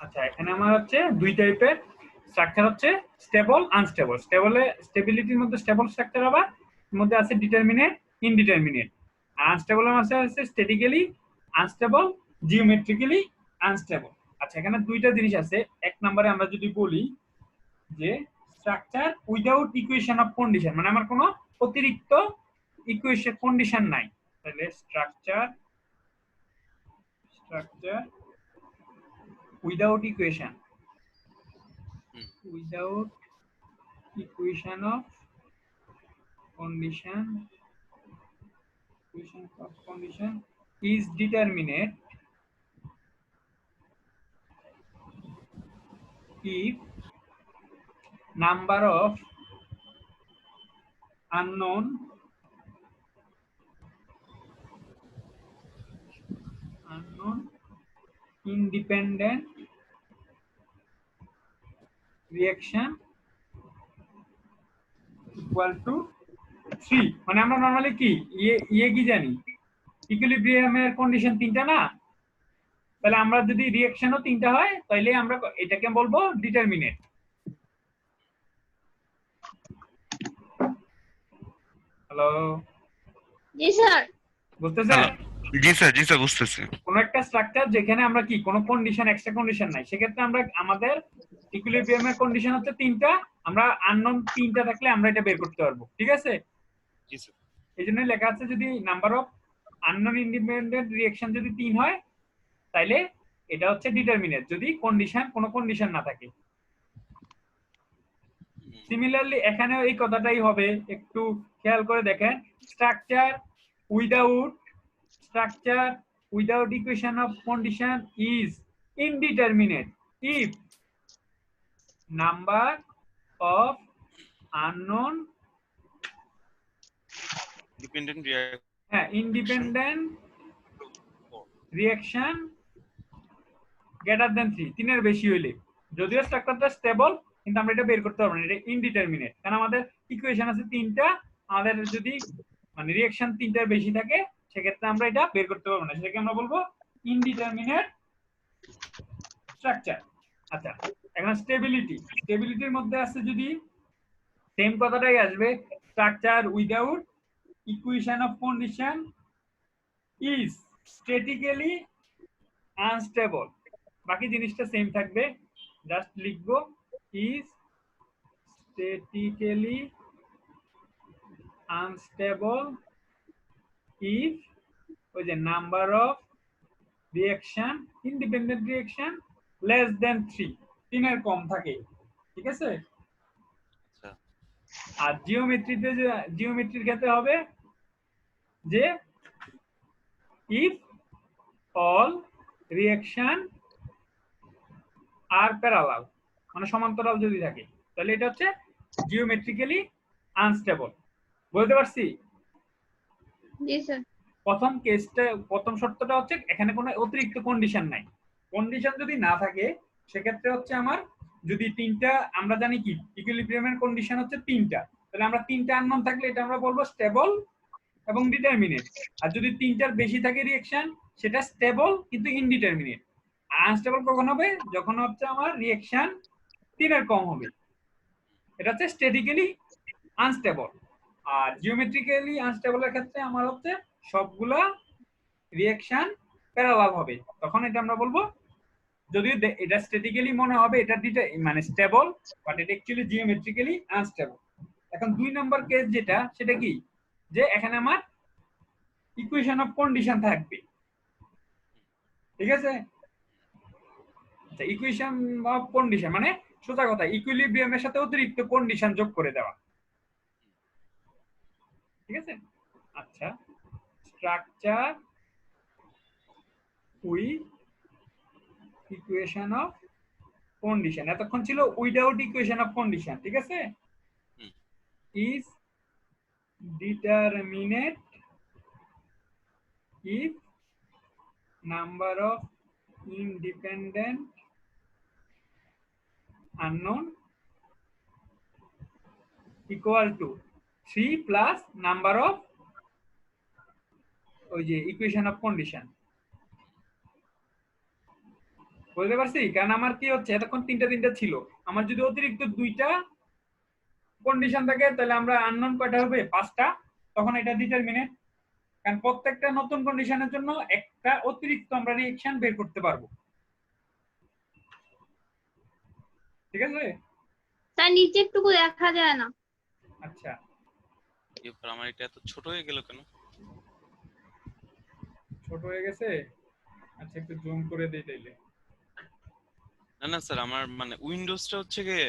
আচ্ছা, এখানে আমার হচ্ছে দুই টাইপের স্ট্রাকচার হচ্ছে স্টেবল, আনস্টেবল। স্টেবিলিটির মধ্যে স্টেবল স্ট্রাকচার, আবার এর মধ্যে আছে ডিটারমিনেট, ইনডিটারমিনেট। আর আনস্টেবলের মধ্যে আছে স্ট্যাটিক্যালি আনস্টেবল, জিওমেট্রিক্যালি আনস্টেবল। আচ্ছা, এখানে দুইটা জিনিস আছে। এক নম্বরে আমরা যদি বলি যে structure without equation of condition, মানে আমার কোনো অতিরিক্ত ইকুয়েশন কন্ডিশন নাই, তাহলে structure without equation of condition is determinate if number of unknown independent reaction equal to 3। মানে আমরা নরমালি কি ইয়ে কি জানি, ইকুইলিব্রিয়ামের কন্ডিশন তিনটা না, তাহলে আমরা যদি রিঅ্যাকশনও তিনটা হয় তাহলে আমরা এটাকে বলবো ডিটারমিনেট। হ্যালো, জি স্যার। বুঝতেছেন? জি স্যার বুঝতেছি। কোন একটা স্ট্রাকচার যেখানে আমরা কি কোনো কন্ডিশন, এক্সট্রা কন্ডিশন নাই, সেক্ষেত্রে আমরা আমাদের ইকুইলিব্রিয়ামের কন্ডিশন হচ্ছে তিনটা, আমরা আননোন তিনটা থাকলে আমরা এটা বের করতে পারবো, ঠিক আছে? জি স্যার। এই জন্য লেখা আছে যদি number of unknown independent reaction যদি 3 হয় তাইলে এটা হচ্ছে ডিটারমিনেট, যদি কোনো কন্ডিশন না থাকে। সিমিলারলি এখানেও এই কথাটাই হবে, একটু খেয়াল করে দেখেন। Structure without equation of condition is indeterminate if number of unknown independent reaction greater than 3, 3 এর বেশি হইলে। যদিও স্ট্রাকচারটা স্টেবল, কিন্তু আমরা এটা বের করতে পারবো না, এটা ইনডিটারমিনেট, কারণ আমাদের ইকুয়েশন আছে তিনটা। আমাদের যদি মানে রিঅ্যাকশন তিনটার বেশি থাকে সেক্ষেত্রে আমরা এটা বের করতে পারবো না, সেটাকে আমরা বলবো ইনডিটারমিনেট স্ট্রাকচার। আচ্ছা, এখন স্টেবিলিটির মধ্যে আছে যদি সেম কথাটাই আসবে, structure without equation of condition is statically unstable. বাকি জিনিসটা সেম থাকবে, জাস্ট লিখবো ইজ স্ট্যাটিক্যালি আনস্টেবল ইফ ওই যে number of reaction independent reaction less than 3, 3 এর কম থাকে, ঠিক আছে? আর জিওমেট্রির ক্ষেত্রে হবে যে if all reaction are parallel, মানে সমান্তরাল যদি থাকে, তাহলে এটা হচ্ছে জিওমেট্রিক্যালি আনস্টেবল। বুঝতে পারছি? জি স্যার। প্রথম শর্তটা হচ্ছে এখানে কোনো অতিরিক্ত কন্ডিশন নাই। কন্ডিশন যদি না থাকে সেক্ষেত্রে হচ্ছে আমার যদি তিনটা, আমরা জানি কি ইকুইলিব্রিয়ামের কন্ডিশন হচ্ছে তিনটা, তাহলে আমরা তিনটা আননোন থাকলে এটা আমরা বলবো স্টেবল এবং ডিটারমিনেট। আর যদি তিনটার বেশি থাকে রিঅ্যাকশন, সেটা স্টেবল কিন্তু ইনডিটারমিনেট। আর আনস্টেবল কখন হবে? যখন হচ্ছে আমার রিঅ্যাকশন 3 এর কম হবে, এটা হচ্ছে স্ট্যাটিক্যালি আনস্টেবল। আর জিওমেট্রিক্যালি আনস্টেবলের ক্ষেত্রে আমার হচ্ছে সবগুলা রিঅ্যাকশন প্যারালাল হবে, তখন এটা আমরা বলবো, যদিও এটা স্ট্যাটিক্যালি মনে হবে এটা মানে স্টেবল, বাট এটা অ্যাকচুয়ালি জিওমেট্রিক্যালি আনস্টেবল। এখন 2 নম্বর কেস যেটা, সেটা কি যে এখানে আমার ইকুয়েশন অফ কন্ডিশন থাকবে, ঠিক আছে? আচ্ছা, ইকুয়েশন অফ কন্ডিশন মানে সোজা কথা ইকুইলিব্রিয়ামের সাথে অতিরিক্ত কন্ডিশন যোগ করে দেওয়া, ঠিক আছে? আচ্ছা, structure with equation of condition, এতক্ষণ ছিল উইদাউট ইকুয়েশন অফ কন্ডিশন, ঠিক আছে? Is determinant if number of independent unknown equal to 3 plus number of ওই যে ইকুয়েশন অফ কন্ডিশন। বুঝতে পারছি? কারণ আমার কি হচ্ছে এতক্ষণ তিনটা ছিল, আমার যদি অতিরিক্ত দুইটা কন্ডিশন থাকে তাহলে আমরা আননোন কয়টা হবে? 5টা। তখন এটা ডিটারমিনেট, কারণ প্রত্যেকটা নতুন কন্ডিশনের জন্য একটা অতিরিক্ত আমরা রিঅ্যাকশন বের করতে পারবো, ঠিক আছে? স্যার নিচে একটুকু দেখা যায় না। আচ্ছা, এরপর আমার এটা এত ছোট হয়ে গেল কেন? ছোট হয়ে গেছে। আচ্ছা, একটু জুম করে দেই তাইলে। না না স্যার, আমার মানে উইন্ডোজটা হচ্ছে গিয়ে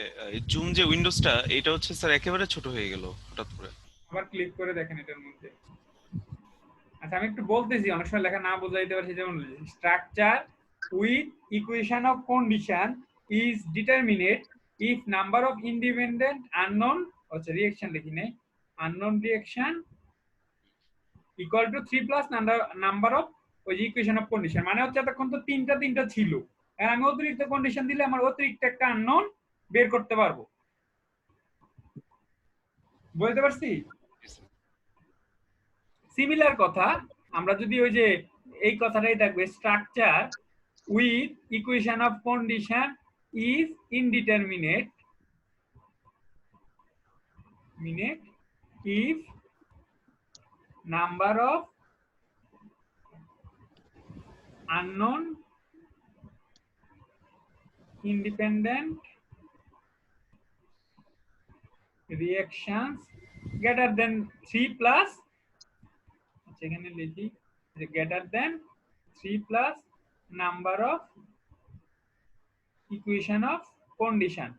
জুম যে উইন্ডোজটা এটা হচ্ছে স্যার একেবারে ছোট হয়ে গেল হঠাৎ করে। আবার ক্লিক করে দেখেন এটার মধ্যে। আচ্ছা, আমি একটু বলতেছি, অনেক সময় লেখা না বোঝাইতে পারছি। যেমন structure with equation of condition is determinant if number of independent unknown, আচ্ছা রিঅ্যাকশন লিখি নেই, unknown reaction equal to 3 plus number of ওই ইকুয়েশন অফ কন্ডিশন। মানে হচ্ছে এতক্ষণ তো তিনটা ছিল, আর আমি অতিরিক্ত কন্ডিশন দিলে আমার অতিরিক্ত একটা আননোন বের করতে পারবো। বুঝতে পারছি? সিমিলার কথা আমরা যদি ওই যে এই কথাটাই থাকবে, structure with equation of condition is indeterminate if number of unknown independent reactions greater than 3 plus, এখানে লিখি যে greater than 3 plus number of equation of condition।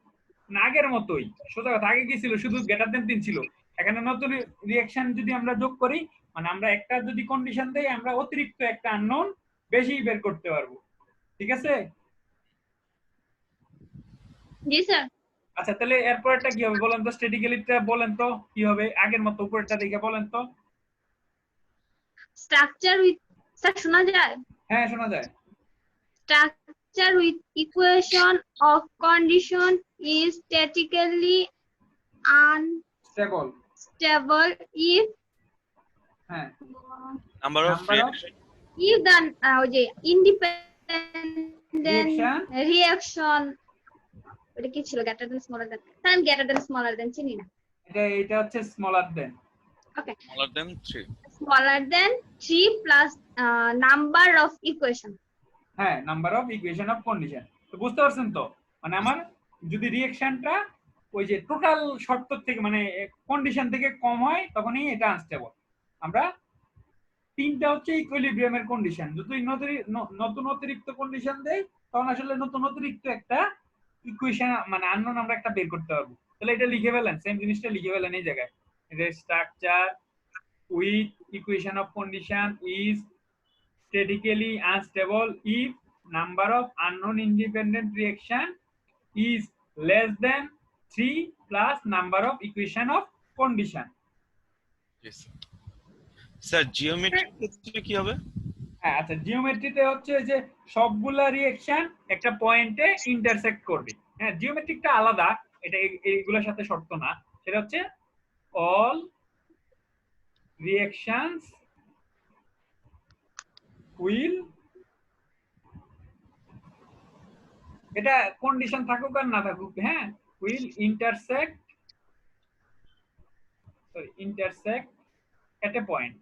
আগের মতোই সোজা কথা, আগে কি ছিল? শুধু greater than 3 ছিল, এখানে নতুন রিঅ্যাকশন যদি আমরা যোগ করি, মানে আমরা একটা যদি কন্ডিশন দেই আমরা অতিরিক্ত একটা আননোন বেশি বের করতে পারবো, ঠিক আছে? জি স্যার। আচ্ছা, তাহলে এরপরটা কি হবে বলেন তো? স্ট্যাটিক্যালিটা বলেন তো কি হবে? আগের মতো উপরেরটা দেখে বলেন তো। স্ট্রাকচার উইথ, স্যার শোনা যায়? হ্যাঁ, শোনা যায়। Structure with equation of condition is statically stable, unstable if হ্যাঁ, নাম্বার অফ the যে independent reaction এটা কি ছিল? greater than smaller than, তাই আমি greater than smaller than চিনি না। এটা হচ্ছে smaller then. Okay, smaller than 3 plus number of equation। হ্যাঁ, number of equation of condition. তো বুঝতে পারছেন তো? মানে আমার যদি রিঅ্যাকশনটা ওই যে টোটাল শর্ত থেকে মানে কন্ডিশন থেকে কম হয় তখনই এটা আনস্টেবল। আমরা তিনটা হচ্ছে ইকুইলিব্রিয়ামের কন্ডিশন, যদি নতুন অতিরিক্ত কন্ডিশন দেই তখন আসলে নতুন অতিরিক্ত একটা ইকুয়েশন মানে আননোন আমরা একটা বের করতে পারবো। তাহলে এটা লিখে ফেলেন, সেম জিনিসটা লিখে ফেলেন এই জায়গায়। এটা structure with equation of condition is statically unstable if number of unknown independent reaction is less than 3 plus number of equation of condition। Sir geometric ক্ষেত্রে কি হবে? হ্যাঁ, আচ্ছা, জিওমেট্রিতে হচ্ছে যে সবগুলা রিঅ্যাকশন একটা পয়েন্টে ইন্টারসেক্ট করবে। হ্যাঁ, জিওমেট্রিকটা আলাদা, এটা এইগুলোর সাথে শর্ত না। সেটা হচ্ছে all reactions will, এটা কন্ডিশন থাকুক আর না থাকুক, হ্যাঁ, will intersect at a point।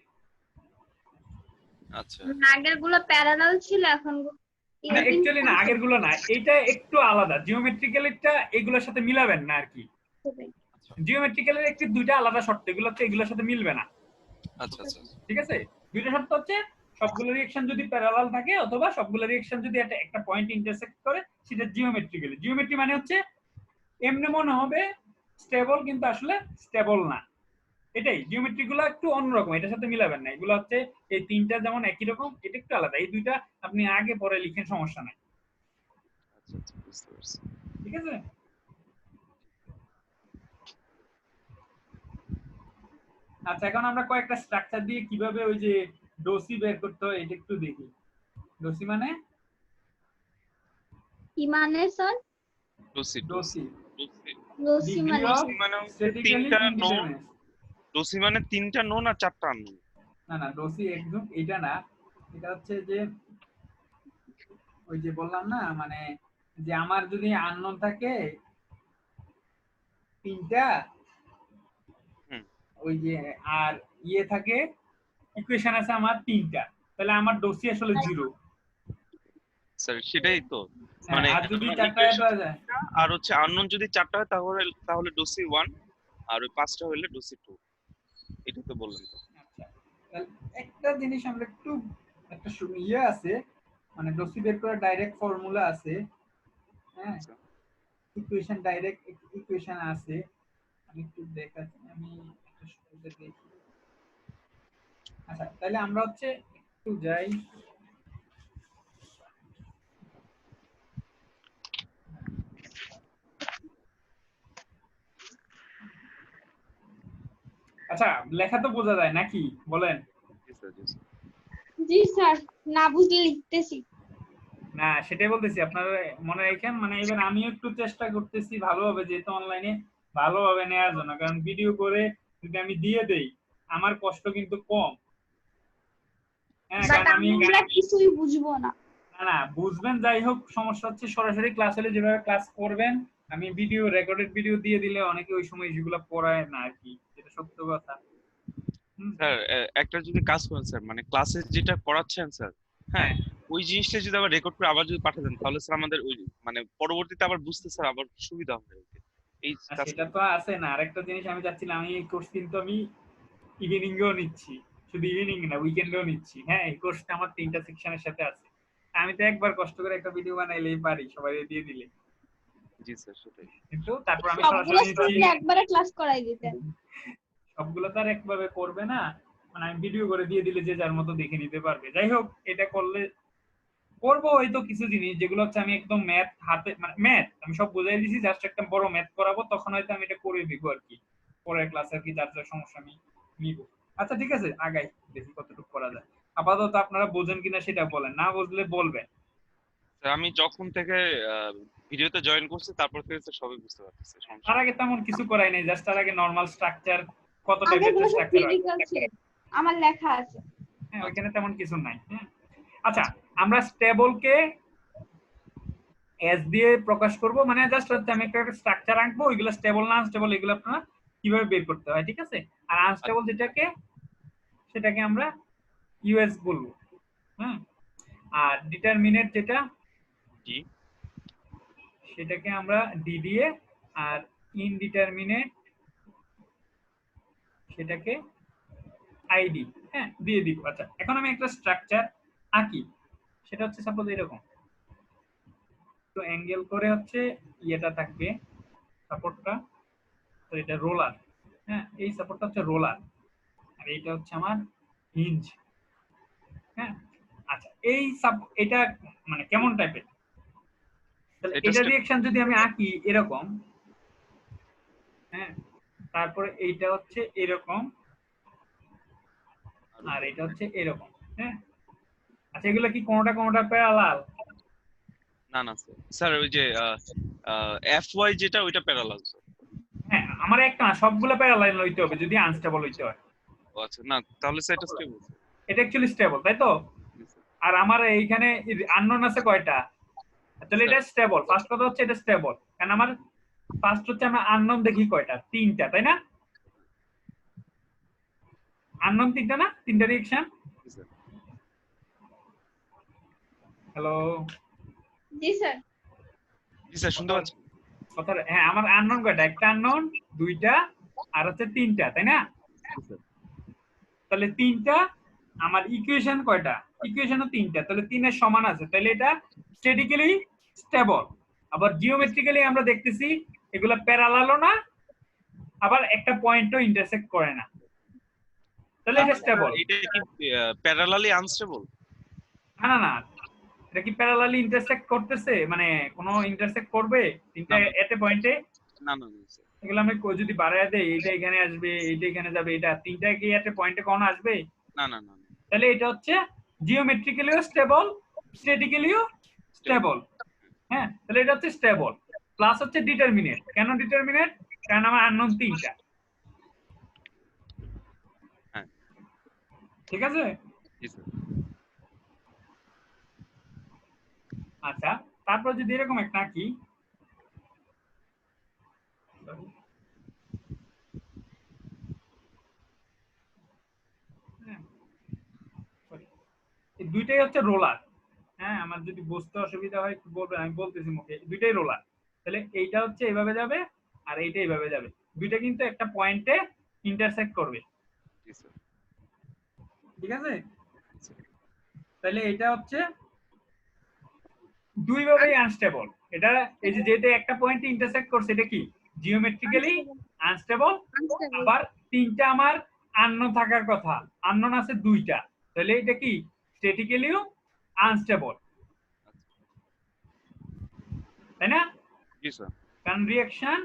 আচ্ছা, আগের গুলো প্যারালাল ছিল, এখন না অ্যাকচুয়ালি না, আগের গুলো না, এটা একটু আলাদা। জিওমেট্রিক্যালটা এগুলোর সাথে মিলাবেন না আর কি। জিওমেট্রিক্যালের একটু দুইটা আলাদা শর্ত, এগুলো তো এগুলোর সাথে মিলবে না। আচ্ছা আচ্ছা ঠিক আছে, দুইটা শর্ত হচ্ছে সবগুলো রিঅ্যাকশন যদি প্যারালাল থাকে অথবা সবগুলো রিঅ্যাকশন যদি একটা পয়েন্ট ইন্টারসেক্ট করে সেটা জিওমেট্রিক্যালি। জিওমেট্রি মানে হচ্ছে এমনি মনে হবে স্টেবল কিন্তু আসলে স্টেবল না, এটাই। জিওমেট্রি গুলো একটু অন্যরকম, এটার সাথে মিলাবেন না। এগুলো হচ্ছে এই তিনটা যেমন একই রকম, এটা একটু আলাদা। এই দুইটা আপনি আগে পরে লিখেন, সমস্যা নাই। আচ্ছা আচ্ছা বুঝতে পারছি। ঠিক আছে, আচ্ছা এখন আমরা কয়েকটা স্ট্রাকচার দিয়ে কিভাবে ওই যে ডোসি বের করতে হয় এটা একটু দেখি। ডোসি মানে কি মানে স্যার? ডোসি ডোসি রসি ডিগ্রি মানে অফ কি? মানে হচ্ছে স্ট্যাটিক্যালি তিনটা নোন। ইনডিটারমিনেট। ডোসি মানে তিনটা নোন আর চারটা আননোন। না না, ডোসি একদম এটা না, এটা হচ্ছে যে ওই যে বললাম না, মানে যে আমার যদি আননোন থাকে তিনটা, হুম। ওই যে আর ইয়ে থাকে, ইকুয়েশন আছে আমার তিনটা, তাহলে আমার ডোসি আসলে 0। স্যার সেটাই তো, হ্যাঁ, মানে আর যদি আমার চারটা equation দেওয়া যায়, আর হচ্ছে আননোন যদি চারটা হয় তাহলে ডোসি 1 আর ওই পাঁচটা হইলে ডোসি 2। এটা তো বললেন তো। আচ্ছা তাহলে একটা জিনিস আমরা একটু একটা ইয়ে আছে, মানে ডোসি বের করার ডাইরেক্ট ফর্মুলা আছে, হ্যাঁ আচ্ছা ইকুয়েশন, ডাইরেক্ট ইকুয়েশন আছে। আমি একটু দেখাচ্ছি, আমি একটা শুরুতে দেখি। আচ্ছা তাহলে আমরা হচ্ছে একটু যাই, আচ্ছা লেখা তো বোঝা যায় নাকি বলেন? জি স্যার জি স্যার। জি স্যার, না বুঝলে লিখতেছি। না সেটাই বলতেছি, আপনারা মনে রাখেন। মানে এবার আমি একটু চেষ্টা করতেছি ভালোভাবে, যেহেতু অনলাইনে ভালোভাবে নেওয়ার জন্য, কারণ ভিডিও করে যদি আমি দিয়ে দেই আমার কষ্ট কিন্তু কম। হ্যাঁ, বাট কারণ আমি আমরা কিছুই বুঝবো না। না না বুঝবেন, যাই হোক সমস্যা হচ্ছে সরাসরি ক্লাস হলে যেভাবে ক্লাস করবেন, আমি ভিডিও রেকর্ডেড ভিডিও দিয়ে দিলে অনেকে ওই সময় যেগুলো পড়ায় না আর কি, যেটা সত্য কথা। স্যার একটা যদি কাজ করেন স্যার, মানে ক্লাসে যেটা করাচ্ছেন স্যার, হ্যাঁ হ্যাঁ ওই জিনিসটা যদি আবার রেকর্ড করে আবার যদি পাঠিয়ে দেন তাহলে স্যার আমাদের ওই মানে পরবর্তীতে আবার বুঝতে স্যার আবার সুবিধা হবে আর কি। এই আর কাজ সেটা তো আছে না। আরেকটা জিনিস আমি চাচ্ছিলাম, আমি এই কোর্স কিন্তু আমি ইভিনিংও নিচ্ছি, শুধু ইভিনিং না উইকেন্ডেও নিচ্ছি। হ্যাঁ, এই কোর্সটা আমার 3টা সেকশনের সাথে আছে। আমি তো একবার কষ্ট করে একটা ভিডিও বানাইলেই পারি, সবাই দিয়ে দিলে। জি স্যার সেটাই। কিন্তু তারপর আমি সবগুলো সরাসরি নিচ্ছি, স্টুডেন্ট একবারে ক্লাস করাই দিতেন। সবগুলো তো আর একভাবে করবে না, মানে আমি ভিডিও করে দিয়ে দিলে যে যার মতো দেখে নিতে পারবে। যাই হোক, এটা করলে করবো হয়তো কিছু জিনিস যেগুলো হচ্ছে আমি একদম ম্যাথ হাতে, মানে ম্যাথ আমি সব বুঝাই দিছি, জাস্ট একটা বড় ম্যাথ করাবো, তখন হয়তো আমি এটা করে দিব আর কি পরের ক্লাসে আর কি, যার যার সমস্যা আমি নিব। আচ্ছা ঠিক আছে, আগাই দেখি কতটুকু করা যায়। আপাতত আপনারা বোঝেন কিনা সেটা বলেন, না বুঝলে বলবেন। স্যার আমি যখন থেকে ভিডিওতে জয়েন করছি তারপর থেকে স্যার সবই বুঝতে পারতেছি, সমস্যা তার নেই। আগে তেমন কিছু করাই নাই, জাস্ট তার আগে নরমাল স্ট্রাকচার, কত আগে টাইপের গুলো সব স্ট্রাকচার হয়, ক্রিটিক্যাল ছিল, আমার লেখা আছে। হ্যাঁ ওইখানে তেমন কিছু নাই। হ্যাঁ আচ্ছা, আমরা স্টেবলকে এস দিয়ে প্রকাশ করব, মানে জাস্ট হচ্ছে আমি একটা স্ট্রাকচার আঁকবো, ওইগুলো স্টেবল না আনস্টেবল এগুলো আপনারা কিভাবে বের করতে হয়, ঠিক আছে? আর আনস্টেবল যেটাকে, সেটাকে আমরা ইউএস বলবো। হ্যাঁ, আর ডিটারমিনেট যেটা, জি সেটাকে আমরা ডি দিয়ে, আর ইনডিটারমিনেট সেটাকে আইডি, হ্যাঁ দিয়ে দিব। আচ্ছা এখন আমি একটা স্ট্রাকচার আঁকি, সেটা হচ্ছে সাপোজ এরকম, তো অ্যাঙ্গেল করে হচ্ছে ইয়েটা থাকবে সাপোর্টটা, তো এটা রোলার। হ্যাঁ, এই সাপোর্টটা হচ্ছে রোলার, আর এইটা হচ্ছে আমার হিঞ্জ। হ্যাঁ আচ্ছা, এই এটা মানে কেমন টাইপের, তাহলে এটা এটা স্টেপ। রিঅ্যাকশন যদি আমি আঁকি এরকম, হ্যাঁ তারপরে এইটা হচ্ছে এরকম, আর এটা হচ্ছে এরকম। হ্যাঁ আচ্ছা, এগুলো কি কোনোটা প্যারালাল? না না স্যার, স্যার ওই যে এফ ওয়াই যেটা ওইটা প্যারালাল স্যার। হ্যাঁ, আমার একটা না, সবগুলো প্যারালাল হইতে হবে যদি আনস্টেবল হইতে হয়। ও আচ্ছা, না তাহলে স্যার এটা স্টেবল। এটা অ্যাকচুয়ালি স্টেবল, তাই তো? আর আমার এইখানে আননোন আছে কয়টা, তাহলে এটা স্টেবল। ফার্স্ট কথা হচ্ছে এটা স্টেবল, কারণ আমার ফার্স্ট হচ্ছে আমরা আননোন দেখি কয়টা, 3টা, তাই না? আননোন 3টা না, 3টা রিঅ্যাকশন। হ্যালো, জি স্যার। জি স্যার শুনতে পাচ্ছি। কথা, হ্যাঁ আমার আননোন কয়টা, একটা আননোন, 2টা, আর হচ্ছে 3টা, তাই না? তাহলে তিনটা, আমার ইকুয়েশন কয়টা? ইকুয়েশনও তিনটা, তাহলে তিনের সমান আছে, তাহলে এটা স্ট্যাটিক্যালি স্টেবল। আবার জিওমেট্রিক্যালি আমরা দেখতেছি এগুলা প্যারালালও না, আবার একটা পয়েন্টও ইন্টারসেক্ট করে না, তাহলে এটা স্টেবল। এটা কি প্যারালালি আনস্টেবল? না না না, এটা কি প্যারালালি ইন্টারসেক্ট করতেছে, মানে কোনো ইন্টারসেক্ট করবে তিনটা না, না। এট এ পয়েন্টে? না না না স্যার। এগুলো আমি যদি বাড়ায় দেই, এটা এখানে আসবে, এইটা এখানে যাবে, এটা তিনটা কি এট এ পয়েন্টে কখন আসবে? না না না না। তাহলে এটা হচ্ছে জিওমেট্রিক্যালিও স্টেবল, স্ট্যাটিক্যালিও স্টেবল। হ্যাঁ, তাহলে এটা হচ্ছে স্টেবল। প্লাস হচ্ছে ডিটারমিনেট। কেন ডিটারমিনেট? কারণ আমার আননোন তিনটা। হ্যাঁ। ঠিক আছে? জি স্যার। আচ্ছা, তারপর যদি এরকম একটা কি এই দুইটাই হচ্ছে রোলার। হ্যাঁ, আমার যদি বুঝতে অসুবিধা হয় একটু বলবেন, আমি বলতেছি মুখে, দুইটাই রোলার। তাহলে এইটা হচ্ছে এইভাবে যাবে আর এইটা এইভাবে যাবে, দুইটা কিন্তু একটা পয়েন্টে ইন্টারসেক্ট করবে। জি স্যার। ঠিক আছে? তাহলে এটা হচ্ছে দুইভাবেই আনস্টেবল। এটা এই যে যেটা একটা পয়েন্টে ইন্টারসেক্ট করছে, এটা কি জিওমেট্রিক্যালি আনস্টেবল। আবার তিনটা আমার আননোন থাকার কথা, আননোন আছে দুইটা, তাহলে এটা কি স্ট্যাটিক্যালিও আনস্টেবল, তাই না? জি স্যার। কারণ reaction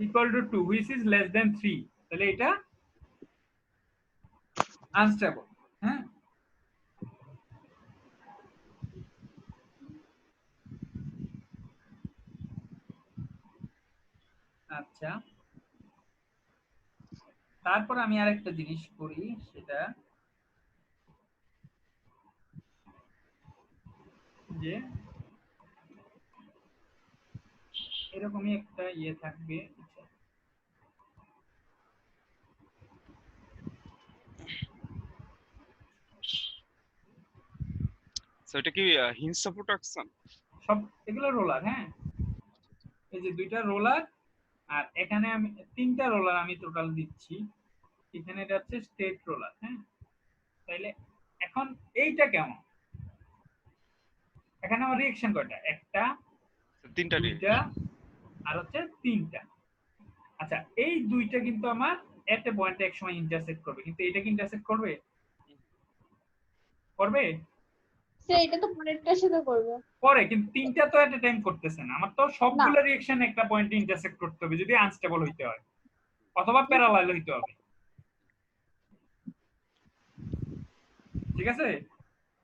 equal to 2 which is less than 3, তাহলে এটা আনস্টেবল। হ্যাঁ, আচ্ছা, তারপর আমি আরেকটা জিনিস করি, সেটা যে এরকমই একটা ইয়ে থাকবে। স্যার এটা কি হিঞ্জ সাপোর্ট রাখছেন? সব এগুলো রোলার। হ্যাঁ, এই যে দুইটা রোলার, আর এখানে আমি তিনটা রোলার আমি টোটাল দিচ্ছি। এখানে এটা হচ্ছে স্টেট রোলার। হ্যাঁ, তাইলে এখন এইটা কেমন? এখানে আমার রিঅ্যাকশন কয়টা? একটা, তিনটা দুইটা, আর হচ্ছে তিনটা। আচ্ছা, এই দুইটা কিন্তু আমার এট এ পয়েন্টে এক সময় ইন্টারসেক্ট করবে, কিন্তু এটা কি ইন্টারসেক্ট করবে? করবে স্যার এটা তো পরেরটার সাথে করবে। পরে, কিন্তু তিনটা তো এট এ টাইম করতেছে না। আমার তো সবগুলো রিঅ্যাকশন একটা পয়েন্টে ইন্টারসেক্ট করতে হবে যদি আনস্টেবল হইতে হয়, অথবা প্যারালাল হইতে হবে। ঠিক আছে?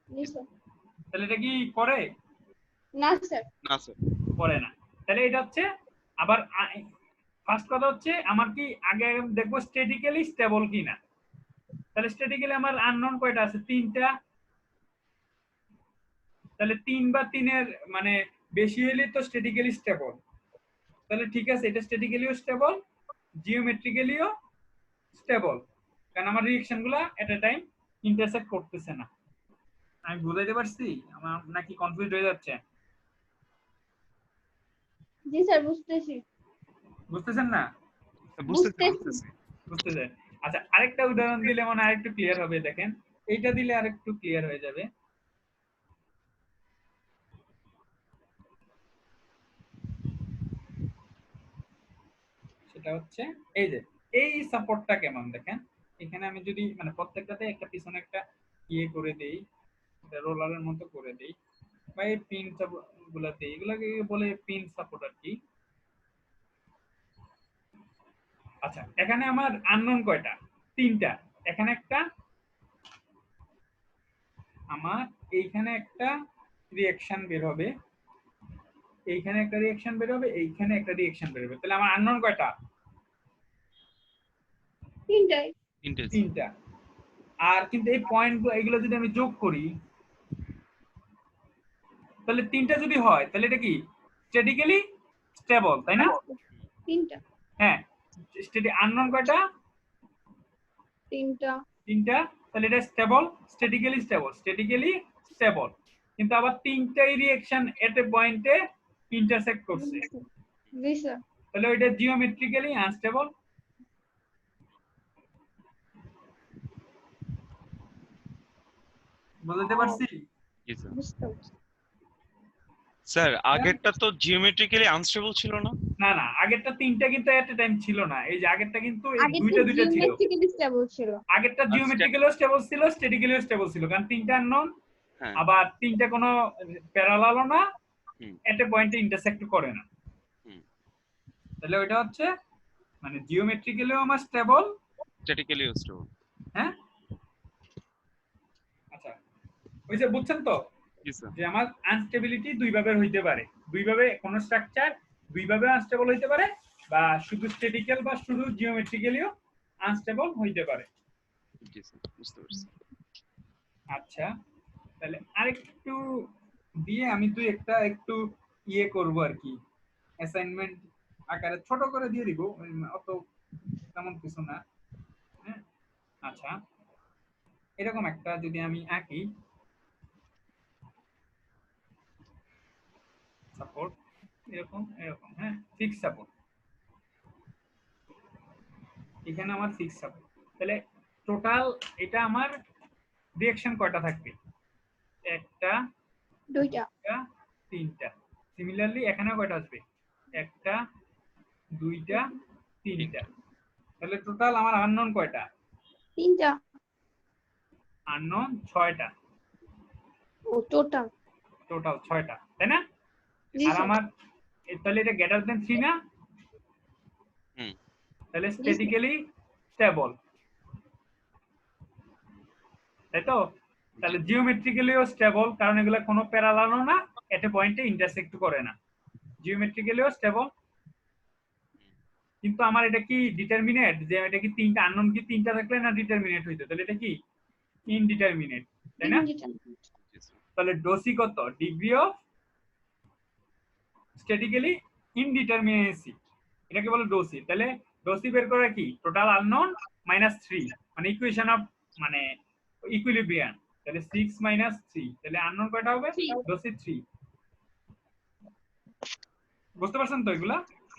জি স্যার। তাহলে এটা কি করে? না স্যার। না স্যার। করে না। তাহলে এটা হচ্ছে আবার ফার্স্ট কথা হচ্ছে আমার কি আগে দেখবো স্ট্যাটিক্যালি স্টেবল কিনা। তাহলে স্ট্যাটিক্যালি আমার আননোন কয়টা আছে? তিনটা। তাহলে 3 বা 3-এর মানে বেশি হলে তো স্ট্যাটিক্যালি স্টেবল। তাহলে ঠিক আছে, এটা স্ট্যাটিক্যালিও স্টেবল, জিওমেট্রিক্যালিও স্টেবল, কারণ আমার রিঅ্যাকশন গুলা এট এ টাইম ইন্টারসেক্ট করতেছে না। আমি বুঝাইতে পারছি আমার নাকি কনফিউজ হয়ে যাচ্ছে? জি স্যার বুঝতেছি। বুঝতেছেন না? বুঝতেছি। বুঝতেছেন? আচ্ছা, আরেকটা উদাহরণ দিলে মনে হয় আরেকটু ক্লিয়ার হবে। দেখেন, এইটা দিলে আরেকটু ক্লিয়ার হয়ে যাবে। সেটা হচ্ছে এই যে এই সাপোর্টটা কেমন দেখেন। এখানে আমি যদি মানে প্রত্যেকটাতে একটা পিছনে একটা ইয়ে করে দেই, এটা রোলারের মতো করে দেই, বা এই পিন গুলা দেই, এগুলাকে বলে পিন সাপোর্ট আর কি। আচ্ছা, এখানে আমার আননোন কয়টা? তিনটা। এখানে একটা, আমার এইখানে একটা রিঅ্যাকশন বের হবে, এইখানে একটা রিঅ্যাকশন বের হবে, এইখানে একটা রিঅ্যাকশন বের হবে। তাহলে আমার আননোন কয়টা? তিনটাই। তিনটা। আর কিন্তু এই পয়েন্ট এগুলো যদি আমি যোগ করি, তাহলে তিনটা যদি হয় তাহলে এটা কি স্ট্যাটিক্যালি স্টেবল, তাই না? তিনটা। হ্যাঁ, আননোন কয়টা? তিনটা। তিনটা। তাহলে এটা stable, statically stable, statically stable, কিন্তু আবার তিনটাই রিঅ্যাকশন এট এ পয়েন্টে ইন্টারসেক্ট করছে। জি স্যার। তাহলে ওইটা জিওমেট্রিক্যালি আনস্টেবল। বুঝতে পারছি? জি স্যার। বুঝতে পারছি। স্যার আগেরটা তো জিওমেট্রিক্যালি আনস্টেবল ছিল না? না না, আগেরটা তিনটা কিন্তু এট এ টাইম ছিল না। এই যে আগেরটা কিন্তু এই আগে তো দুইটা দুইটা ছিল। জিওমেট্রিক্যালি স্টেবল ছিল। আগেরটা জিওমেট্রিক্যালিও স্টেবল ছিল, স্ট্যাটিক্যালিও স্টেবল ছিল, কারণ তিনটা আননোন, হ্যাঁ। আবার তিনটা কোনো প্যারালালও না, হুম। এট এ পয়েন্টে ইন্টারসেক্ট করে না। হুম। তাহলে ওইটা হচ্ছে মানে জিওমেট্রিক্যালিও আমার স্টেবল, স্ট্যাটিক্যালিও স্টেবল। হ্যাঁ। আচ্ছা, ওই যে বুঝছেন তো জি স্যার। যে আমার আনস্টেবিলিটি দুই ভাবে হইতে পারে, দুই ভাবে কোন স্ট্রাকচার দুই ভাবে আনস্টেবল হইতে পারে, বা শুধু স্ট্যাটিক্যাল বা শুধু জিওমেট্রিক্যালিও আনস্টেবল হইতে পারে। জি স্যার, বুঝতে পারছি। আচ্ছা, তাহলে আরেকটু দিয়ে আমি তুই একটা একটু ইয়ে করব আর কি, অ্যাসাইনমেন্ট আকারে ছোট করে দিয়ে দিব, অত তেমন কিছু না। হ্যাঁ, আচ্ছা, এরকম একটা যদি আমি আঁকি, সাপোর্ট এরকম এরকম, হ্যাঁ, ফিক্স সাপোর্ট, এখানে আমার ফিক্স সাপোর্ট, তাহলে টোটাল এটা আমার রিঅ্যাকশন কয়টা থাকবে? একটা, দুইটা, তিনটা। সিমিলারলি এখানে কয়টা আসবে? একটা, দুইটা, তিনটা। তাহলে টোটাল আমার আননোন কয়টা? তিনটা। আননোন 6টা। ও টোটাল টোটাল 6টা, তাই না? জি আর স্যার। আমার তাহলে এটা গ্রেটার দেন 3 না? হুম। তাহলে স্ট্যাটিক্যালি স্টেবল, তাই তো? তাহলে জিওমেট্রিক্যালিও স্টেবল, কারণ এগুলা কোনো প্যারালালও না, এট এ পয়েন্টে ইন্টারসেক্ট করে না। জিওমেট্রিক্যালিও স্টেবল, কিন্তু আমার এটা কি ডিটারমিনেট, যে এটা কি তিনটা আননোন কি তিনটা থাকলে না ডিটারমিনেট হইতো? তাহলে এটা কি ইনডিটারমিনেট, তাই না? জি স্যার। তাহলে ডোসি কত? ডিগ্রি অফ স্ট্যাটিক্যালি ইনডিটারমিনেসি, এটাকে বলে ডোসি। তাহলে ডোসি বের করা কি? টোটাল আননোন মাইনাস 3, মানে ইকুয়েশন অফ মানে ইকুইলিব্রিয়াম। তাহলে 6 মাইনাস 3, তাহলে আননোন কয়টা হবে? ডোসি 3। বুঝতে পারছেন তো এগুলা?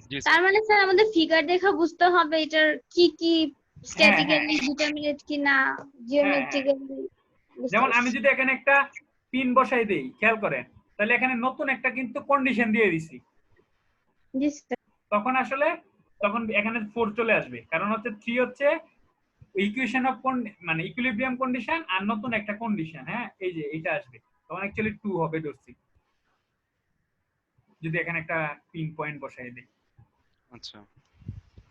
জি স্যার। তার মানে স্যার আমাদের ফিগার দেখা বুঝতে হবে এটার কি কি হ্যাঁ, স্ট্যাটিক্যালি ডিটারমিনেট কি না, জিওমেট্রিক্যালি। যেমন আমি যদি এখানে একটা পিন বসাই দেই, খেয়াল করেন, তাহলে এখানে নতুন একটা কিন্তু কন্ডিশন দিয়ে দিছি, জি স্যার। তখন আসলে তখন এখানে 4 চলে আসবে, কারণ হচ্ছে 3 হচ্ছে ইকুয়েশন অফ মানে ইকুইলিব্রিয়াম কন্ডিশন, আর নতুন একটা কন্ডিশন, হ্যাঁ, এই যে এটা আসবে, তখন অ্যাকচুয়ালি 2 হবে ডোসি, যদি এখানে একটা পিন পয়েন্ট বসাই দেই। আচ্ছা।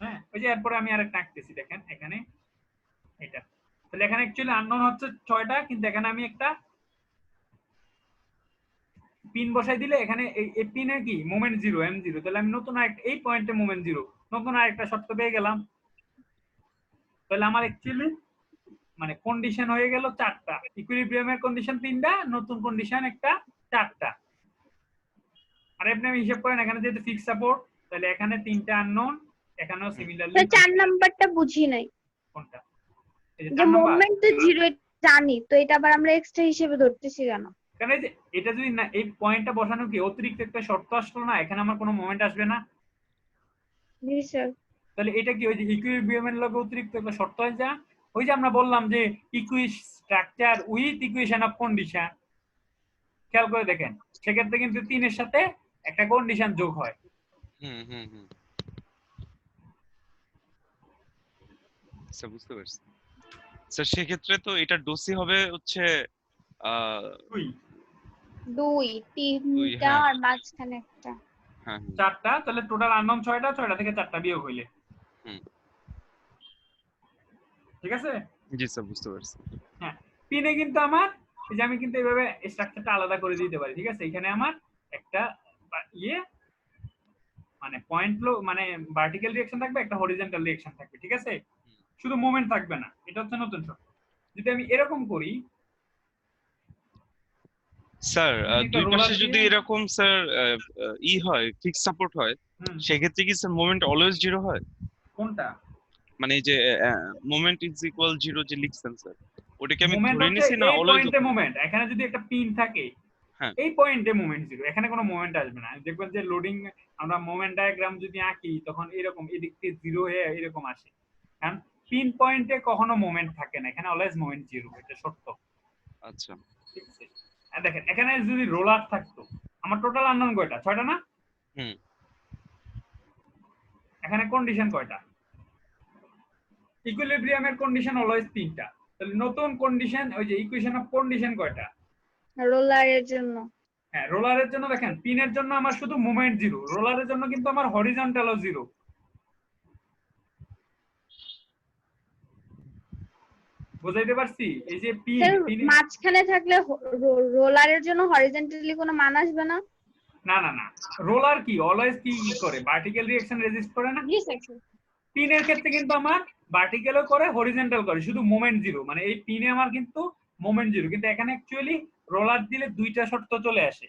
হ্যাঁ, ওই যে এরপরে আমি আরেকটা আঁকতেছি, দেখেন এখানে এটা, তাহলে এখানে অ্যাকচুয়ালি আননোন হচ্ছে 6টা, কিন্তু এখানে আমি একটা পিন বসাই দিলে এখানে এই পিনে কি মোমেন্ট 0 m0, তাহলে আমি নতুন আরেকটা এই পয়েন্টে মোমেন্ট 0, নতুন আরেকটা শর্ত পেয়ে গেলাম। তাহলে আমার অ্যাকচুয়ালি মানে কন্ডিশন হয়ে গেল 4টা, ইকুইলিব্রিয়ামের কন্ডিশন 3টা, নতুন কন্ডিশন একটা, 4টা। আর আপনি আমি হিসাব করেন, এখানে যেহেতু ফিক্স সাপোর্ট, তাহলে এখানে 3টা আননোন, এখানেও সিমিলারলি। স্যার 4 নাম্বারটা বুঝি নাই, কোনটা? এই যে যে 4 নাম্বার, মোমেন্ট তো 0 জানি তো, এটা আবার আমরা এক্সট্রা হিসেবে ধরতেছি কেন? কারণ এই যে এটা যদি না এই পয়েন্টটা বসানো কি অতিরিক্ত একটা শর্ত আসলো না, এখানে আমার কোনো মোমেন্ট আসবে না। জি স্যার। তাহলে এটা কি ওই যে ইকুইলিব্রিয়ামের লগে অতিরিক্ত একটা শর্ত হয়ে যায়? ওই যে আমরা বললাম যে structure with equation of condition, খেয়াল করে দেখেন, সেক্ষেত্রে কিন্তু 3 এর সাথে একটা কন্ডিশন যোগ হয়। হুম হুম হুম। স্যার বুঝতে পারছি। স্যার সেক্ষেত্রে তো এটা ডোসি হবে হচ্ছে 2 3টা হ্যাঁ। আর মাঝখানে একটা। হ্যাঁ। 4টা, তাহলে টোটাল আননোন 6টা, 6টা থেকে 4টা বিয়োগ হইলে। হুম। ঠিক আছে? জি স্যার, বুঝতে পারছি। হ্যাঁ, পিনে কিন্তু আমার এই যে আমি কিন্তু এইভাবে স্ট্রাকচারটা আলাদা করে দিতে পারি, ঠিক আছে? এখানে আমার একটা ইয়ে মানে পয়েন্ট মানে ভার্টিক্যাল রিঅ্যাকশন থাকবে, একটা হরিজন্টাল রিঅ্যাকশন থাকবে, ঠিক আছে? শুধু মোমেন্ট থাকবে না, এটা হচ্ছে নতুন শর্ত। যদি আমি এরকম করি, স্যার দুই পাশে যদি দিয়ে এরকম স্যার ই হয়, ফিক্স সাপোর্ট হয়, সেক্ষেত্রে কি স্যার মোমেন্ট অলওয়েজ 0 হয়? কোনটা? মানে এই যে মোমেন্ট ইজ ইকুয়াল 0 যে লিখছেন স্যার, ওটাকে আমি মোমেন্ট ধরে হচ্ছে নিছি না এই অলওয়েজ? পয়েন্টে মোমেন্ট, এখানে যদি একটা পিন থাকে, হ্যাঁ, এই পয়েন্টে মোমেন্ট 0, এখানে কোনো মোমেন্ট আসবে না। দেখবেন যে লোডিং আমরা মোমেন্ট ডায়াগ্রাম যদি আঁকি, তখন এরকম এদিক থেকে 0 হয়ে এরকম আসে, কারণ পিন পয়েন্টে কখনো মোমেন্ট থাকে না, এখানে অলওয়েজ মোমেন্ট 0, এটা সত্য। আচ্ছা ঠিক আছে। আর দেখেন এখানে যদি রোলার থাকতো, আমার টোটাল আননোন কয়টা? 6টা না? হুম এখানে কন্ডিশন কয়টা? ইকুইলিব্রিয়ামের কন্ডিশন অলওয়েজ 3টা। তাহলে নতুন কন্ডিশন ওই যে ইকুয়েশন অফ কন্ডিশন কয়টা? রোলারের জন্য হ্যাঁ, রোলারের জন্য দেখেন পিনের জন্য আমার শুধু মুভমেন্ট 0, রোলারের জন্য কিন্তু আমার হরিজন্টালও 0। বুঝাইতে পারছি? এই যে পিন স্যার পিন মাঝখানে থাকলে রোলারের জন্য হরিজন্টালি কোনো মান আসবে না? না না না, রোলার কি অলওয়েজ কি করে ভার্টিক্যাল রিঅ্যাকশন রেজিস্ট করে না? জি স্যার। পিনের ক্ষেত্রে কিন্তু আমার ভার্টিক্যালও করে হরিজন্টাল করে, শুধু মোমেন্ট 0, মানে এই পিনে আমার কিন্তু মোমেন্ট 0, কিন্তু এখানে অ্যাকচুয়ালি রোলার দিলে দুইটা শর্ত চলে আসে।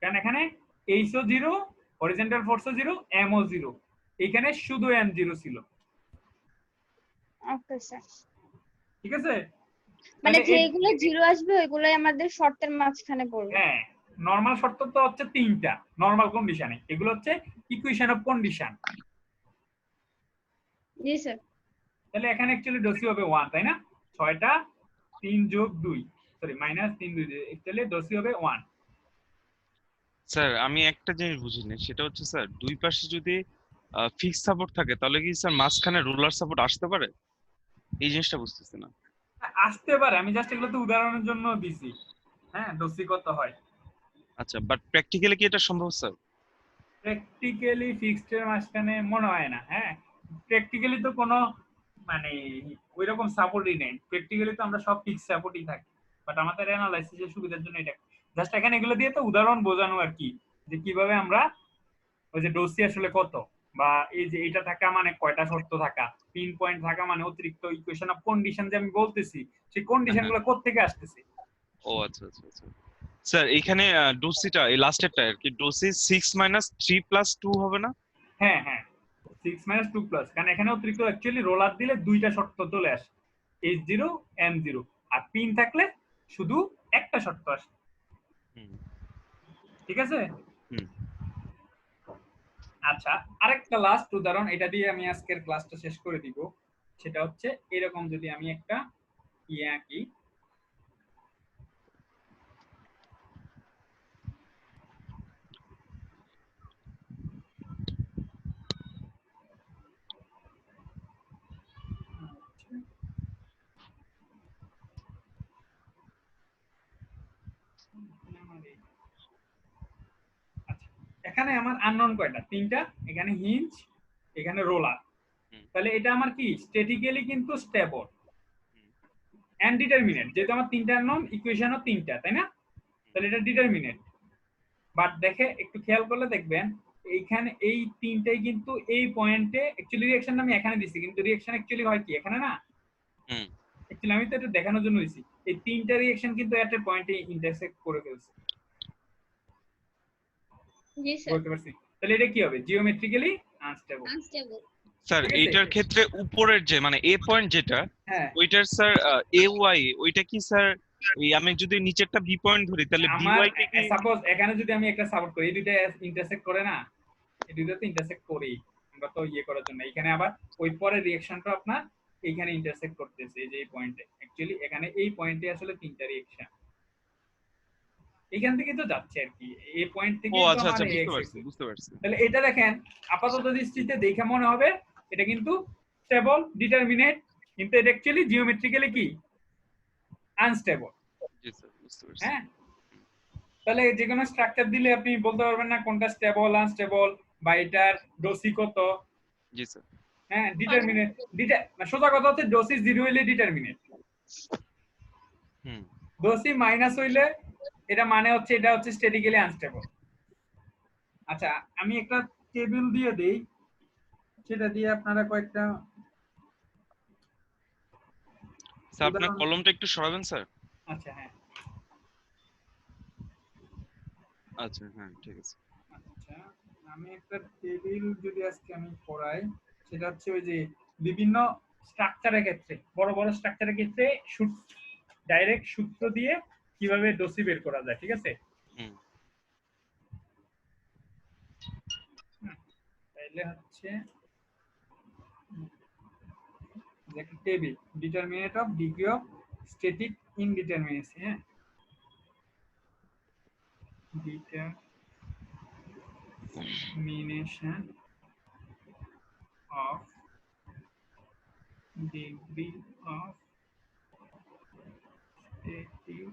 কারণ এখানে এইচও 0, হরিজন্টাল ফোর্সও 0, এমও 0, এখানে শুধু এম 0 ছিল। Okay sir. ঠিক আছে? মানে তাহলে যেগুলো জিরো আসবে ওইগুলোই আমাদের শর্তের মাঝখানে পড়বে। হ্যাঁ, নরমাল শর্ত তো হচ্ছে 3টা নরমাল কন্ডিশনে, এগুলো হচ্ছে equation of condition. G sir. তাহলে এখানে অ্যাকচুয়ালি ডসি হবে 1, তাই না? 6টা 3 যোগ 2, সরি মাইনাস 3 2, অ্যাকচুয়ালি ডসি হবে 1। স্যার আমি একটা জিনিস বুঝিনি, সেটা হচ্ছে স্যার দুই পাশে যদি ফিক্স সাপোর্ট থাকে তাহলে কি স্যার মাঝখানে রোলার সাপোর্ট আসতে পারে? এই জিনিসটা বুঝতেছি না। আসতে পারে, আমি জাস্ট এগুলো তো উদাহরণের জন্য দিছি। হ্যাঁ, ডসি কত হয়? আচ্ছা, বাট প্র্যাকটিক্যালি কি এটা সম্ভব স্যার? প্র্যাকটিক্যালি ফিক্সড এর মাঝখানে মনে হয় না। হ্যাঁ, প্র্যাকটিক্যালি তো কোনো মানে ওই রকম সাপোর্টই নেই। প্র্যাকটিক্যালি তো আমরা সব ফিক্স সাপোর্টই থাকি, বাট আমাদের অ্যানালাইসিসের সুবিধার জন্য এটা জাস্ট এখানে এগুলো দিয়ে তো উদাহরণ বোঝানো আর কি, যে কিভাবে আমরা ওই যে ডোসি আসলে কত, বা এই যে এটা থাকা মানে কয়টা শর্ত থাকা, পিন পয়েন্ট থাকা মানে অতিরিক্ত ইকুয়েশন অফ কন্ডিশন যে আমি বলতেছি, সেই কন্ডিশন গুলো কোত্থেকে আসতেছে। ও আচ্ছা আচ্ছা আচ্ছা। স্যার এখানে ডোসিটা এই লাস্টেরটা আর কি, ডোসি 6 মাইনাস 3 প্লাস 2 হবে না? হ্যাঁ হ্যাঁ, 6 মাইনাস 2 প্লাস, কারণ এখানে অতিরিক্ত অ্যাকচুয়ালি রোলার দিলে দুইটা শর্ত চলে আসে, এইচ 0 এম 0, আর পিন থাকলে শুধু একটা শর্ত আসে। হুম ঠিক আছে? হুম। আচ্ছা, আরেকটা লাস্ট উদাহরণ, এটা দিয়ে আমি আজকের ক্লাসটা শেষ করে দিব। সেটা হচ্ছে এরকম, যদি আমি একটা ইয়ে আঁকি, আচ্ছা, এখানে আমার আননোন কয়টা? 3টা। এখানে হিঞ্জ, এখানে রোলার। হুম। তাহলে এটা আমার কি স্ট্যাটিক্যালি কিন্তু স্টেবল এন্ড ডিটারমিনেট, যেহেতু আমার 3টা আননোন, ইকুয়েশনও 3টা, তাই না? তাহলে এটা ডিটারমিনেট। বাট দেখে একটু খেয়াল করলে দেখবেন এইখানে এই 3টাই কিন্তু এই পয়েন্টে অ্যাকচুয়ালি রিঅ্যাকশন আমি এখানে দিছি, কিন্তু রিঅ্যাকশন অ্যাকচুয়ালি হয় কি এখানে না। হুম অ্যাকচুয়ালি আমি তো এটা দেখানোর জন্য দিছি, এই 3টা রিঅ্যাকশন কিন্তু একটা পয়েন্টে ইন্টারসেক্ট করে ফেলছে। জি স্যার। বলতে পারছি? তাহলে এটা কি হবে? Geometrically unstable. আনস্টেবল। স্যার ঠিক আছে? এইটার ক্ষেত্রে উপরের যে মানে এ পয়েন্ট যেটা, হ্যাঁ, ওইটার স্যার এ ওয়াই ওইটা কি স্যার, এই আমি যদি নিচেরটা বি পয়েন্ট ধরি তাহলে বি আমার ওয়াই কে কি? সাপোজ এখানে যদি আমি একটা সাপোর্ট করি, এই দুইটা ইন্টারসেক্ট করে না, এই দুইটা তো ইন্টারসেক্ট করেই, আমরা তো ইয়ে করার জন্য এখানে আবার ওই পরে রিঅ্যাকশনটা আপনার এইখানে ইন্টারসেক্ট করতেছে, এই যে এই পয়েন্টে, অ্যাকচুয়ালি এখানে এই পয়েন্টে আসলে 3টা রিঅ্যাকশন এখান থেকে তো যাচ্ছে আর কি, এই পয়েন্ট থেকে ও তো আচ্ছা আমার আচ্ছা, বুঝতে এক্স পারছি এক্সিস। বুঝতে পারছি। তাহলে এটা দেখেন আপাতত দৃষ্টিতে দেখে মনে হবে এটা কিন্তু স্টেবল ডিটারমিনেট, কিন্তু এটা অ্যাকচুয়ালি জিওমেট্রিক্যালি কি আনস্টেবল। জি স্যার, বুঝতে পারছি। হ্যাঁ, তাহলে যে কোনো স্ট্রাকচার দিলে আপনি বলতে পারবেন না কোনটা স্টেবল আনস্টেবল, বা এটার ডোসি কত। জি স্যার। হ্যাঁ, ডিটারমিনেট সোজা কথা হচ্ছে ডোসি 0 হইলে ডিটারমিনেট, হুম। ডোসি মাইনাস হইলে এটা মানে হচ্ছে এটা হচ্ছে স্ট্যাটিক্যালি আনস্টেবল। আচ্ছা, আমি একটা টেবিল দিয়ে দেই, সেটা দিয়ে আপনারা কয়েকটা স্যার আপনার উদাহরণ। কলমটা একটু সরাবেন স্যার। আচ্ছা হ্যাঁ, আচ্ছা হ্যাঁ ঠিক আছে। আচ্ছা, আমি একটা টেবিল যদি আজকে আমি পড়াই, সেটা হচ্ছে ওই যে বিভিন্ন স্ট্রাকচারের ক্ষেত্রে, বড় বড় স্ট্রাকচারের ক্ষেত্রে ডাইরেক্ট সূত্র দিয়ে কিভাবে ডোসি বের করা যায়। ঠিক আছে? হুম। তাইলে হচ্ছে যে একটা table, determinate of degree of static indeterminacy, হ্যাঁ, determination of degree of static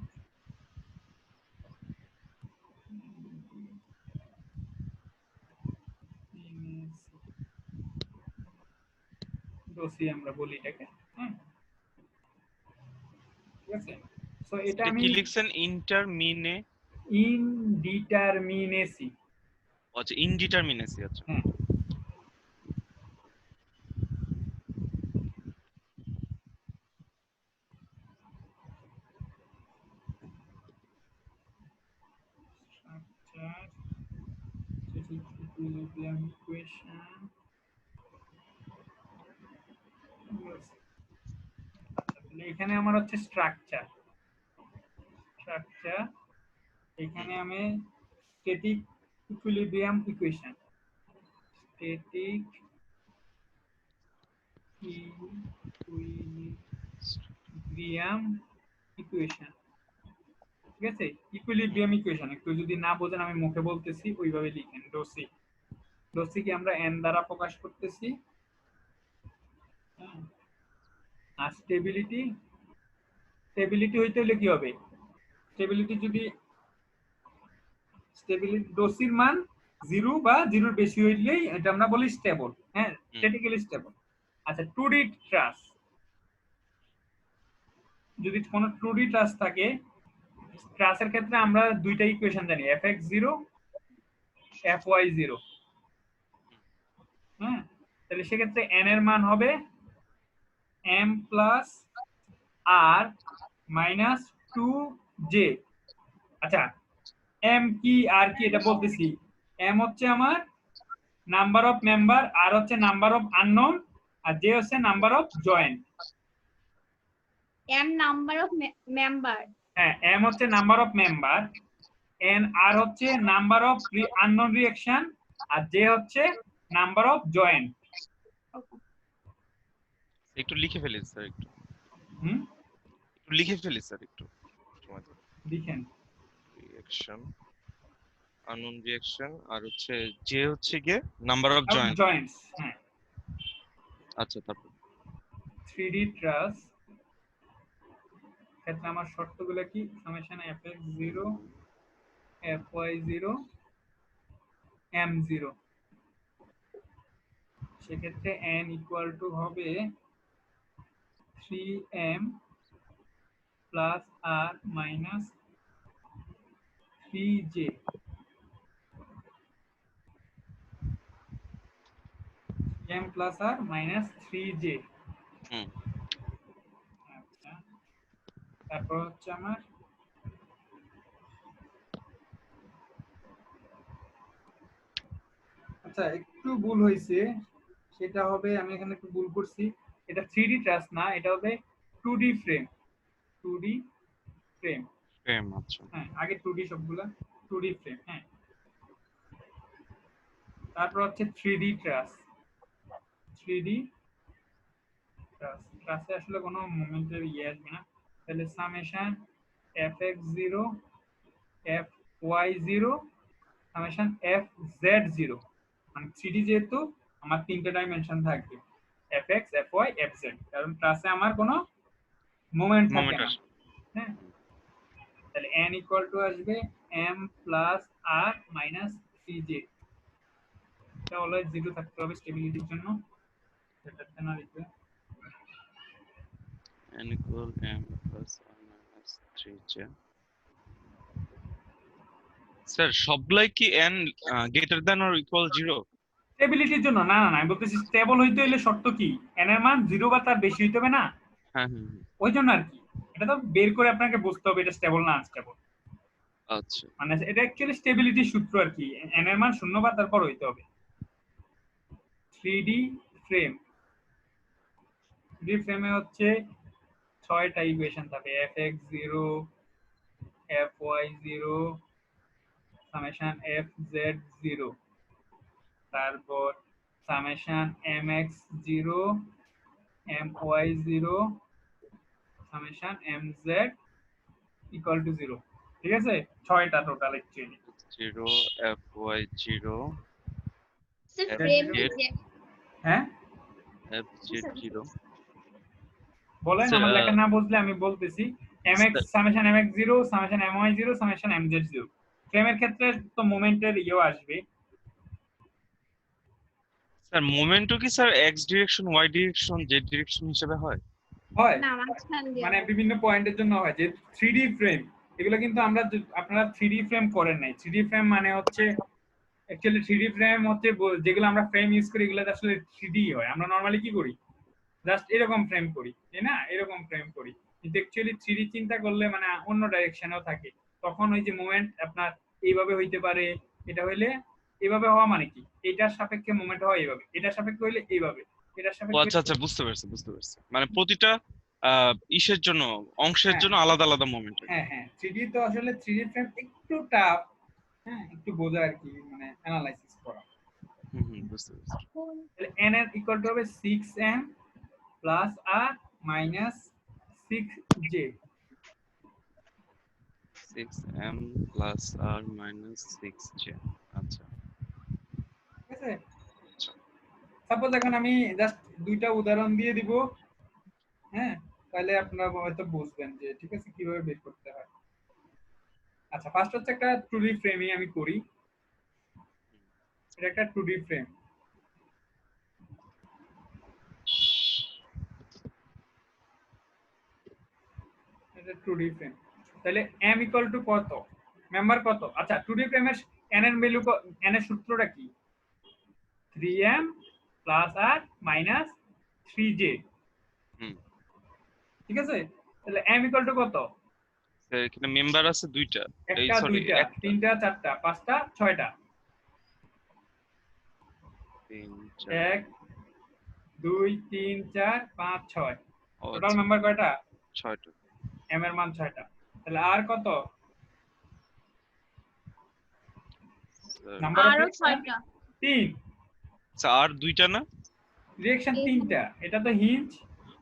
ডোসি আমরা বলি এটাকে, হ্যাঁ, ঠিক আছে। সো এটা এটা আমি কি লিখছেন ইন্টারমিনে? ইনডিটারমিনেসি, আচ্ছা ইনডিটারমিনেসি, আচ্ছা। হ্যাঁ, structure static equilibrium equation, আচ্ছা, তাহলে এখানে আমার হচ্ছে স্ট্রাকচার, এখানে আমি static equilibrium equation, static equilibrium equation, ঠিক আছে। ইকুইলিব্রিয়াম ইকুয়েশন একটু যদি না বোঝেন আমি মুখে বলতেছি ওইভাবে লিখেন। ডোসি, ডোসিকে আমরা n দ্বারা প্রকাশ করতেছি, হ্যাঁ। আর স্টেবিলিটি, স্টেবিলিটি হইতে হলে কি হবে, স্টেবিলিটি যদি স্টেবিলিটি ডোসির মান 0 বা 0 বেশি হইলেই এটা আমরা বলি স্টেবল, হ্যাঁ, স্ট্যাটিক্যালি স্টেবল। আচ্ছা 2D ট্রাস, যদি কোনো 2D ট্রাস থাকে, ট্রাসের ক্ষেত্রে আমরা দুইটা ইকুয়েশন জানি, fx0 fy0, হ্যাঁ। তাহলে সেক্ষেত্রে n এর মান হবে m plus r minus 2j। আচ্ছা m কি আর কি এটা বলতেছি, m হচ্ছে আমার নাম্বার অফ মেম্বার, আর হচ্ছে নাম্বার অফ আননোন, আর j হচ্ছে number of joint. m number of member, হ্যাঁ, m হচ্ছে number of member, n r হচ্ছে নাম্বার অফ আননোন রিঅ্যাকশন, আর j হচ্ছে নাম্বার অফ জয়েন্ট। একটু লিখে ফেলি স্যার, একটু হুম, লিখে ফেলি স্যার, একটু লিখেন। রিঅ্যাকশন, আননোন রিঅ্যাকশন, আর হচ্ছে যে হচ্ছে গিয়ে নাম্বার অফ জয়েন্ট। জয়েন্টস, হ্যাঁ। আচ্ছা তারপর 3D ট্রাস ক্ষেত্রে আমার শর্তগুলো কি, সামেশন fx0 fy0 m0, সেক্ষেত্রে n ইকুয়াল টু হবে 3m plus r minus 3j, m plus r minus 3j। হুম আচ্ছা তারপর হচ্ছে আমার আচ্ছা একটু ভুল হয়েছে, সেটা হবে আমি এখানে একটু ভুল করছি, এটা 3D ট্রাস না, এটা হবে 2D frame, 2D frame, frame, আচ্ছা হ্যাঁ, আগে 2D সবগুলা 2D ফ্রেম, হ্যাঁ। তারপর হচ্ছে 3D ট্রাস, 3D ট্রাস, ট্রাসে আসলে কোনো মোমেন্টের ইয়ে আসবে না, তাহলে summation fx0 fy0 summation fz0, মানে 3D যেহেতু আমার তিনটা ডাইমেনশন থাকবে, fx fy fz, কারণ ট্রাসে আমার কোনো মোমেন্ট থাকে মোমেন্ট না, আসে। হ্যাঁ। তাহলে n ইকুয়াল টু আসবে m plus r minus 3j, এটা অলওয়েজ 0 থাকতে হবে স্টেবিলিটির জন্য, সেটাতে না লিখবে। n equal m plus r minus 3j। Sir সবগুলাই কি n greater than or equal 0? স্টেবিলিটির জন্য না, না না, আমি বলতেছি স্টেবল হইতে হইলে শর্ত কি, n এর মান 0 বা তার বেশি হইতে হবে না, হ্যাঁ হ্যাঁ হ্যাঁ, ওই জন্য আর কি, এটা তো বের করে আপনাকে বুঝতে হবে এটা স্টেবল না আনস্টেবল, আচ্ছা মানে এটা অ্যাকচুয়ালি স্টেবিলিটির সূত্র আর কি, n এর মান 0 বা তারপর হইতে হবে। 3D ফ্রেম, 3D ফ্রেমে হচ্ছে 6টা ইকুয়েশন থাকে, fx0 fy0 সামেশন fz0, তারপর summation mx0 my0 summation mz equal to 0। ঠিক আছে, 6টা total actually. 0 fy0 sir F frame Z হ্যাঁ fz0 বলেন, স্যার, আমার লেখা না বুঝলে আমি বলতেছি। mx summation mx0 summation my0 summation mz0। ফ্রেমের ক্ষেত্রে তো মোমেন্টের ইও আসবে। স্যার মোমেন্টও কি sir x direction y direction z direction হিসেবে হয়? হয় না মাঝখান দিয়ে মানে বিভিন্ন পয়েন্টের জন্য হয়, যে 3D ফ্রেম এগুলো কিন্তু আপনারা 3D ফ্রেম করেন নাই। 3D ফ্রেম মানে হচ্ছে অ্যাকচুয়ালি 3D ফ্রেম হচ্ছে যেগুলো আমরা ফ্রেম ইউজ করি এগুলো আসলে 3D হয়। আমরা নরমালি কি করি, জাস্ট এরকম ফ্রেম করি, তাই না? এরকম ফ্রেম করি, কিন্তু অ্যাকচুয়ালি 3D চিন্তা করলে মানে অন্য ডাইরেকশনেও থাকে। তখন ওই যে মোমেন্ট আপনার এইভাবে হইতে পারে, এটা হইলে এইভাবে হওয়া মানে কি, এটার সাপেক্ষে মোমেন্ট হয় এইভাবে, এটার সাপেক্ষে হইলে এইভাবে, এটার ও সাপেক্ষে। আচ্ছা আচ্ছা, বুঝতে পারছি বুঝতে পারছি। মানে প্রতিটা ইসের জন্য, অংশের হ্যাঁ জন্য আলাদা আলাদা মোমেন্ট। হ্যাঁ হ্যাঁ 3D তো আসলে 3D ফ্রেম একটু টাফ, হ্যাঁ একটু বোঝা আর কি, মানে অ্যানালাইসিস করা। বুঝতে পারছি। তাহলে n এর ইকুয়াল টু হবে 6m plus r minus 6j। 6m plus r minus 6j। আচ্ছা ঠিক আছে, সাপোজ এখন আমি জাস্ট দুইটা উদাহরণ দিয়ে দিব, হ্যাঁ তাহলে আপনারা হয়তো বুঝবেন যে ঠিক আছে কিভাবে বের করতে হয়। আচ্ছা, ফার্স্ট হচ্ছে একটা 2D ফ্রেমই আমি করি। এটা একটা 2D ফ্রেম। এটা 2D ফ্রেম। তাহলে m ইকুয়াল টু কত, মেম্বার কত? আচ্ছা 2D ফ্রেমের n এর ভ্যালু, n এর সূত্রটা কি? 3m plus r minus 3j। হুম। ঠিক আছে, তাহলে m ইকুয়াল টু কত? স্যার এখানে মেম্বার আছে দুইটা, এই একটা, সরি দুইটা, তিনটা, চারটা, পাঁচটা, ছয়টা। 3 1 2 3 4 5 6। টোটাল আচ্ছা, মেম্বার কয়টা? 6টা। m এর মান 6টা। তাহলে r কত? নাম্বার অফ আরো রিঅ্যাকশন 6টা 3। স্যার আর দুইটা না? রিঅ্যাকশন 3টা। এটা তো হিঞ্জ,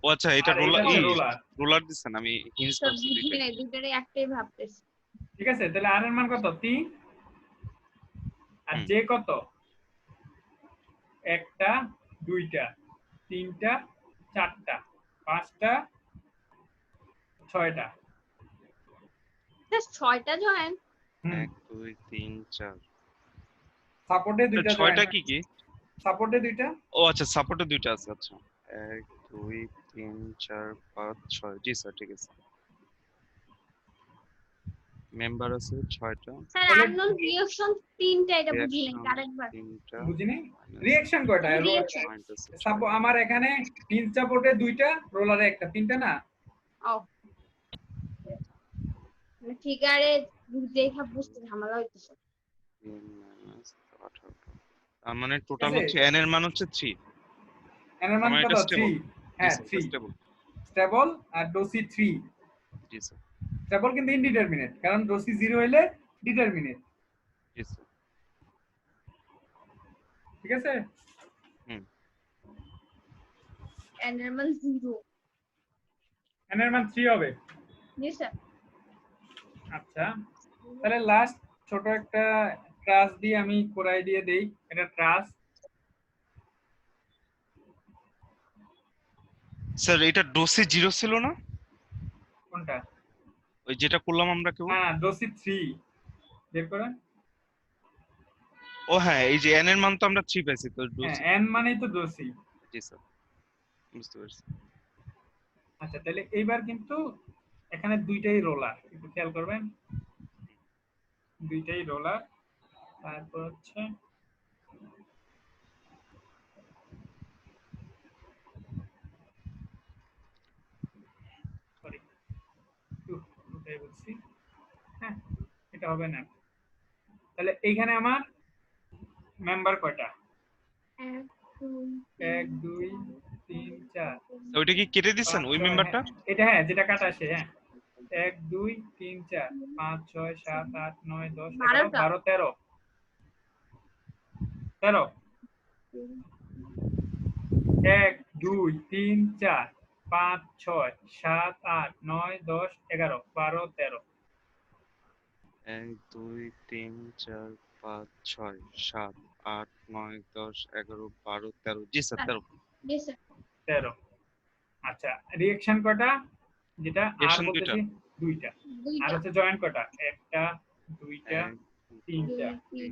ও আচ্ছা, এটা আর এটা রোলার, হচ্ছে এই রোলার। রোলার দিছেন, আমি হিন্স সব ভাবছি বুঝি দুইটা। নাই, দুটারই একটাই ভাবতেছি। ঠিক আছে, তাহলে r এর মান কত? 3। আর হুম। j কত? একটা, দুইটা, তিনটা, চারটা, পাঁচটা, ছয়টা। জাস্ট 6টা জয়েন। 1 2 3 4। সাপোর্টে দুইটা জয়েন। 6টা কি কি? সাপোর্টে দুইটা। ও আচ্ছা, সাপোর্টে দুইটা আছে। আচ্ছা 1 2 3 4 5 6। জি স্যার, ঠিক আছে। মেম্বার আছে 6টা। স্যার তাহলে আননোন রিঅ্যাকশন 3টা, এটা বুঝি নাই, রিঅ্যাকশন আরেকবার। 3টা। বুঝিনি রিঅ্যাকশন কয়টা? Reaction। পয়েন্ট আছে সাপো 6টা। আমার এখানে হিঞ্জ সাপোর্টে দুইটা, রোলারে একটা, তিনটা না? ও মানে ফিগারে দেখা বুঝতে ঝামেলা হইতেছে। 3 মাইনাস 18। তার মানে টোটাল আছে? হচ্ছে n এর মান হচ্ছে 3। n এর মান আমার কত? এটা 3। স্টেবল। হ্যাঁ জি 3 স্যার, স্টেবল। স্টেবল। আর ডোসি 3 জি স্যার। স্টেবল কিন্তু ইনডিটারমিনেট, কারণ ডোসি 0 হইলে ডিটারমিনেট। জি স্যার। ঠিক আছে, n এর মান 0। n এর মান 3 হবে। জি স্যার। আচ্ছা, তাহলে লাস্ট ছোট একটা ট্রাস দিয়ে আমি কোরাই দিয়ে দেই। এটা ট্রাস। স্যার এটা ডোসি 0 ছিল না? কোনটা? ওই যেটা করলাম আমরা কেউ। না, ডোসি 3 বের করেন। ও হ্যাঁ, এই যে n এর মান তো আমরা 3 পাইছি, তো হ্যাঁ ডোসি। n মানেই তো ডোসি। জি স্যার, বুঝতে পারছি। আচ্ছা, তাহলে এইবার কিন্তু এখানে দুইটাই রোলার, একটু খেয়াল করবেন, দুইটাই রোলার। তারপর হচ্ছে সরি দুটাই বলছি, হ্যাঁ এটা হবে না। তাহলে এইখানে আমার মেম্বার কয়টা? 1 1 2 3 4 তো ওইটা কি কেটে দিছেন 5 ওই 6। মেম্বারটা? এটা হ্যাঁ, যেটা কাটা আছে, হ্যাঁ 1 2 3 4 5 6 7 8 9 10 11 12 13 13। 1 2 3 4 5 6 7 8 9 10 11 12 13 1 2 3 4 5 6 7 8 9 10 11 12 13 জি স্যার 13 জি স্যার 13 আচ্ছা রিঅ্যাকশন কটা যেটা আর Reaction বলতেছি দুইটা আর দুইটা হচ্ছে জয়েন্ট কটা একটা দুইটা 1 তিনটা 3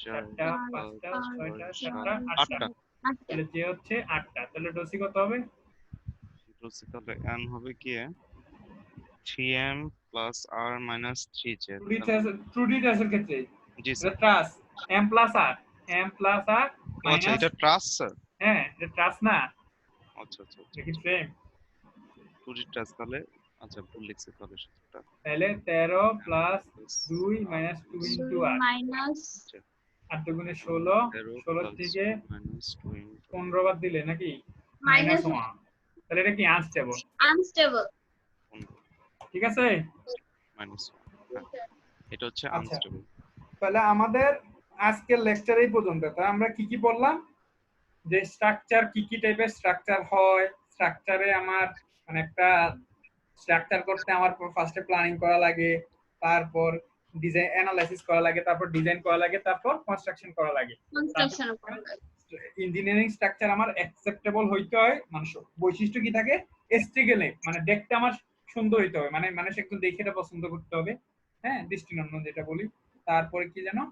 4 চারটা 5 পাঁচটা 6 ছয়টা 7 সাতটা 8 আটটা 8টা আচ্ছা তাহলে যে হচ্ছে 8টা তাহলে ডোসি কত হবে রয়েছে তাহলে n হবে কি 3m plus r minus 3j 2D ট্রাসের ক্ষেত্রে জি এটা স্যার ট্রাস m প্লাস r ও আচ্ছা মাইনাস এটা ট্রাস স্যার হ্যাঁ এটা ট্রাস না আচ্ছা আচ্ছা আচ্ছা দেখি সেম 2d ট্রাস তাহলে আচ্ছা ভুল লিখছি তাহলে সেটা তাহলে 13 plus 2 minus 2 into r minus 8 দুগুণে 16 13 16 থেকে minus 2 into 15 বাদ দিলে নাকি মাইনাস মাইনাস 1 তাহলে এটা কি আনস্টেবল আনস্টেবল ঠিক আছে minus 1 এটা হচ্ছে আচ্ছা। আনস্টেবল তাহলে আমাদের আজকের লেকচার এই পর্যন্ত তাই আমরা কি কি বললাম যে স্ট্রাকচার কি কি টাইপের স্ট্রাকচার হয় স্ট্রাকচারে আমার মানে একটা স্ট্রাকচার করতে আমার ফার্স্টে প্ল্যানিং করা লাগে তারপর ডিজাইন অ্যানালাইসিস করা লাগে তারপর ডিজাইন করা লাগে তারপর কনস্ট্রাকশন করা লাগে কনস্ট্রাকশন ইঞ্জিনিয়ারিং স্ট্রাকচার আমার অ্যাকসেপ্টেবল হইতে হয় মানে বৈশিষ্ট্য কি থাকে এস্টিগেলে মানে দেখতে আমার সুন্দর হইতে হবে মানে মানুষ একটু দেখে এটা পছন্দ করতে হবে হ্যাঁ দৃষ্টিনন্দন যেটা বলি তারপরে কি জানো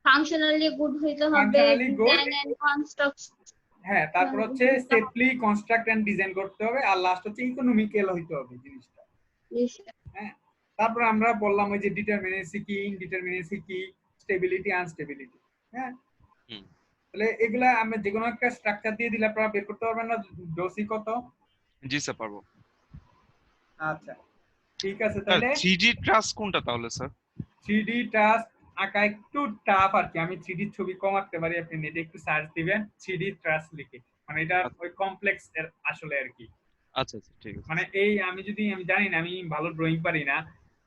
ফাংশনালি গুড হইতে হবে Functionally good. Design and construction হ্যাঁ তারপর হচ্ছে সেফলি কনস্ট্রাক্ট এন্ড ডিজাইন করতে হবে আর লাস্ট হচ্ছে ইকোনমিক্যাল হইতে হবে জিনিসটা হ্যাঁ তারপর আমরা বললাম ওই যে ডিটারমিনেন্সি কি ইনডিটারমিনেন্সি কি স্টেবিলিটি আনস্টেবিলিটি হ্যাঁ হুম। তাহলে এগুলা আমরা যে কোনো একটা স্ট্রাকচার দিয়ে দিলে আপনারা বের করতে পারবেন না ডোসি কত জি স্যার পারবো আচ্ছা ঠিক আছে তাহলে 3d ট্রাস কোনটা তাহলে স্যার 3D টাস্ক আঁকা একটু টাফ আর কি আমি 3D ছবি কম আঁকতে পারি আপনি নেটে একটু সার্চ দিবেন 3D ট্রাস লিখে মানে এটা ওই কমপ্লেক্স এর আসলে আর কি আচ্ছা আচ্ছা ঠিক আছে মানে এই আমি জানি না আমি ভালো ড্রয়িং পারি না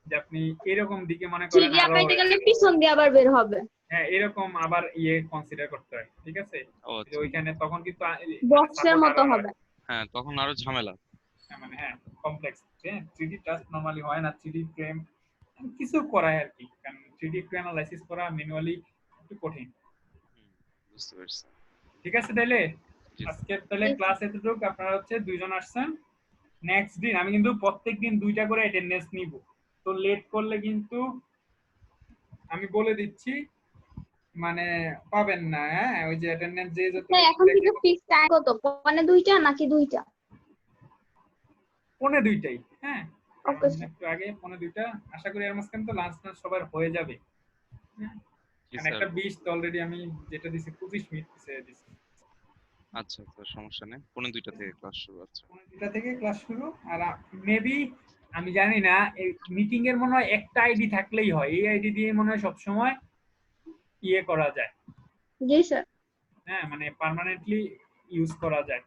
যে আপনি এরকম দিকে মনে করেন থ্রিডি আরো আঁকাইতে গেলে পিছন দিয়ে আবার বের হবে হ্যাঁ এরকম আবার ইয়ে কনসিডার করতে হয় ঠিক আছে ও যে আচ্ছা ওইখানে তখন কিন্তু বক্সের মতো হবে হ্যাঁ তখন আরো ঝামেলা মানে হ্যাঁ কমপ্লেক্স 3D টাস্ক নরমালি হয় না 3D ফ্রেম কিছু করায় আর কি কারণ 3D একটু অ্যানালাইসিস করা ম্যানুয়ালি একটু কঠিন বুঝতে পারছি ঠিক আছে তাহলে জি আজকে তাহলে ক্লাস এতটুকু আপনারা হচ্ছে দুইজন আসছেন নেক্সট দিন আমি কিন্তু প্রত্যেকদিন 2টা করে অ্যাটেন্ডেন্স নিব তো লেট করলে কিন্তু আমি বলে দিচ্ছি মানে পাবেন না হ্যাঁ ওই যে অ্যাটেন্ডেন্স যে যত এখন থেকে ফিক্স টাইম কত মানে দুইটা নাকি দুইটা পৌনে 2টাই হ্যাঁ ওকে একটু আগে পৌনে 2টা আশা করি এর মাঝখানে তো লাঞ্চ টাঞ্চ সবার হয়ে যাবে হ্যাঁ জি মানে স্যার একটা 20 তো অলরেডি আমি যেটা দিছি 25 মিনিট পিছিয়ে দিছি আচ্ছা আচ্ছা সমস্যা নেই 2:45 থেকে ক্লাস শুরু হচ্ছে পৌনে 2টা থেকে ক্লাস শুরু আর মেবি আমি জানি না এই মিটিং এর মনে হয় একটা আইডি থাকলেই হয় এই আইডি দিয়ে মনে হয় সব সময় ইয়ে করা যায় জি স্যার হ্যাঁ মানে পার্মানেন্টলি ইউজ করা যায়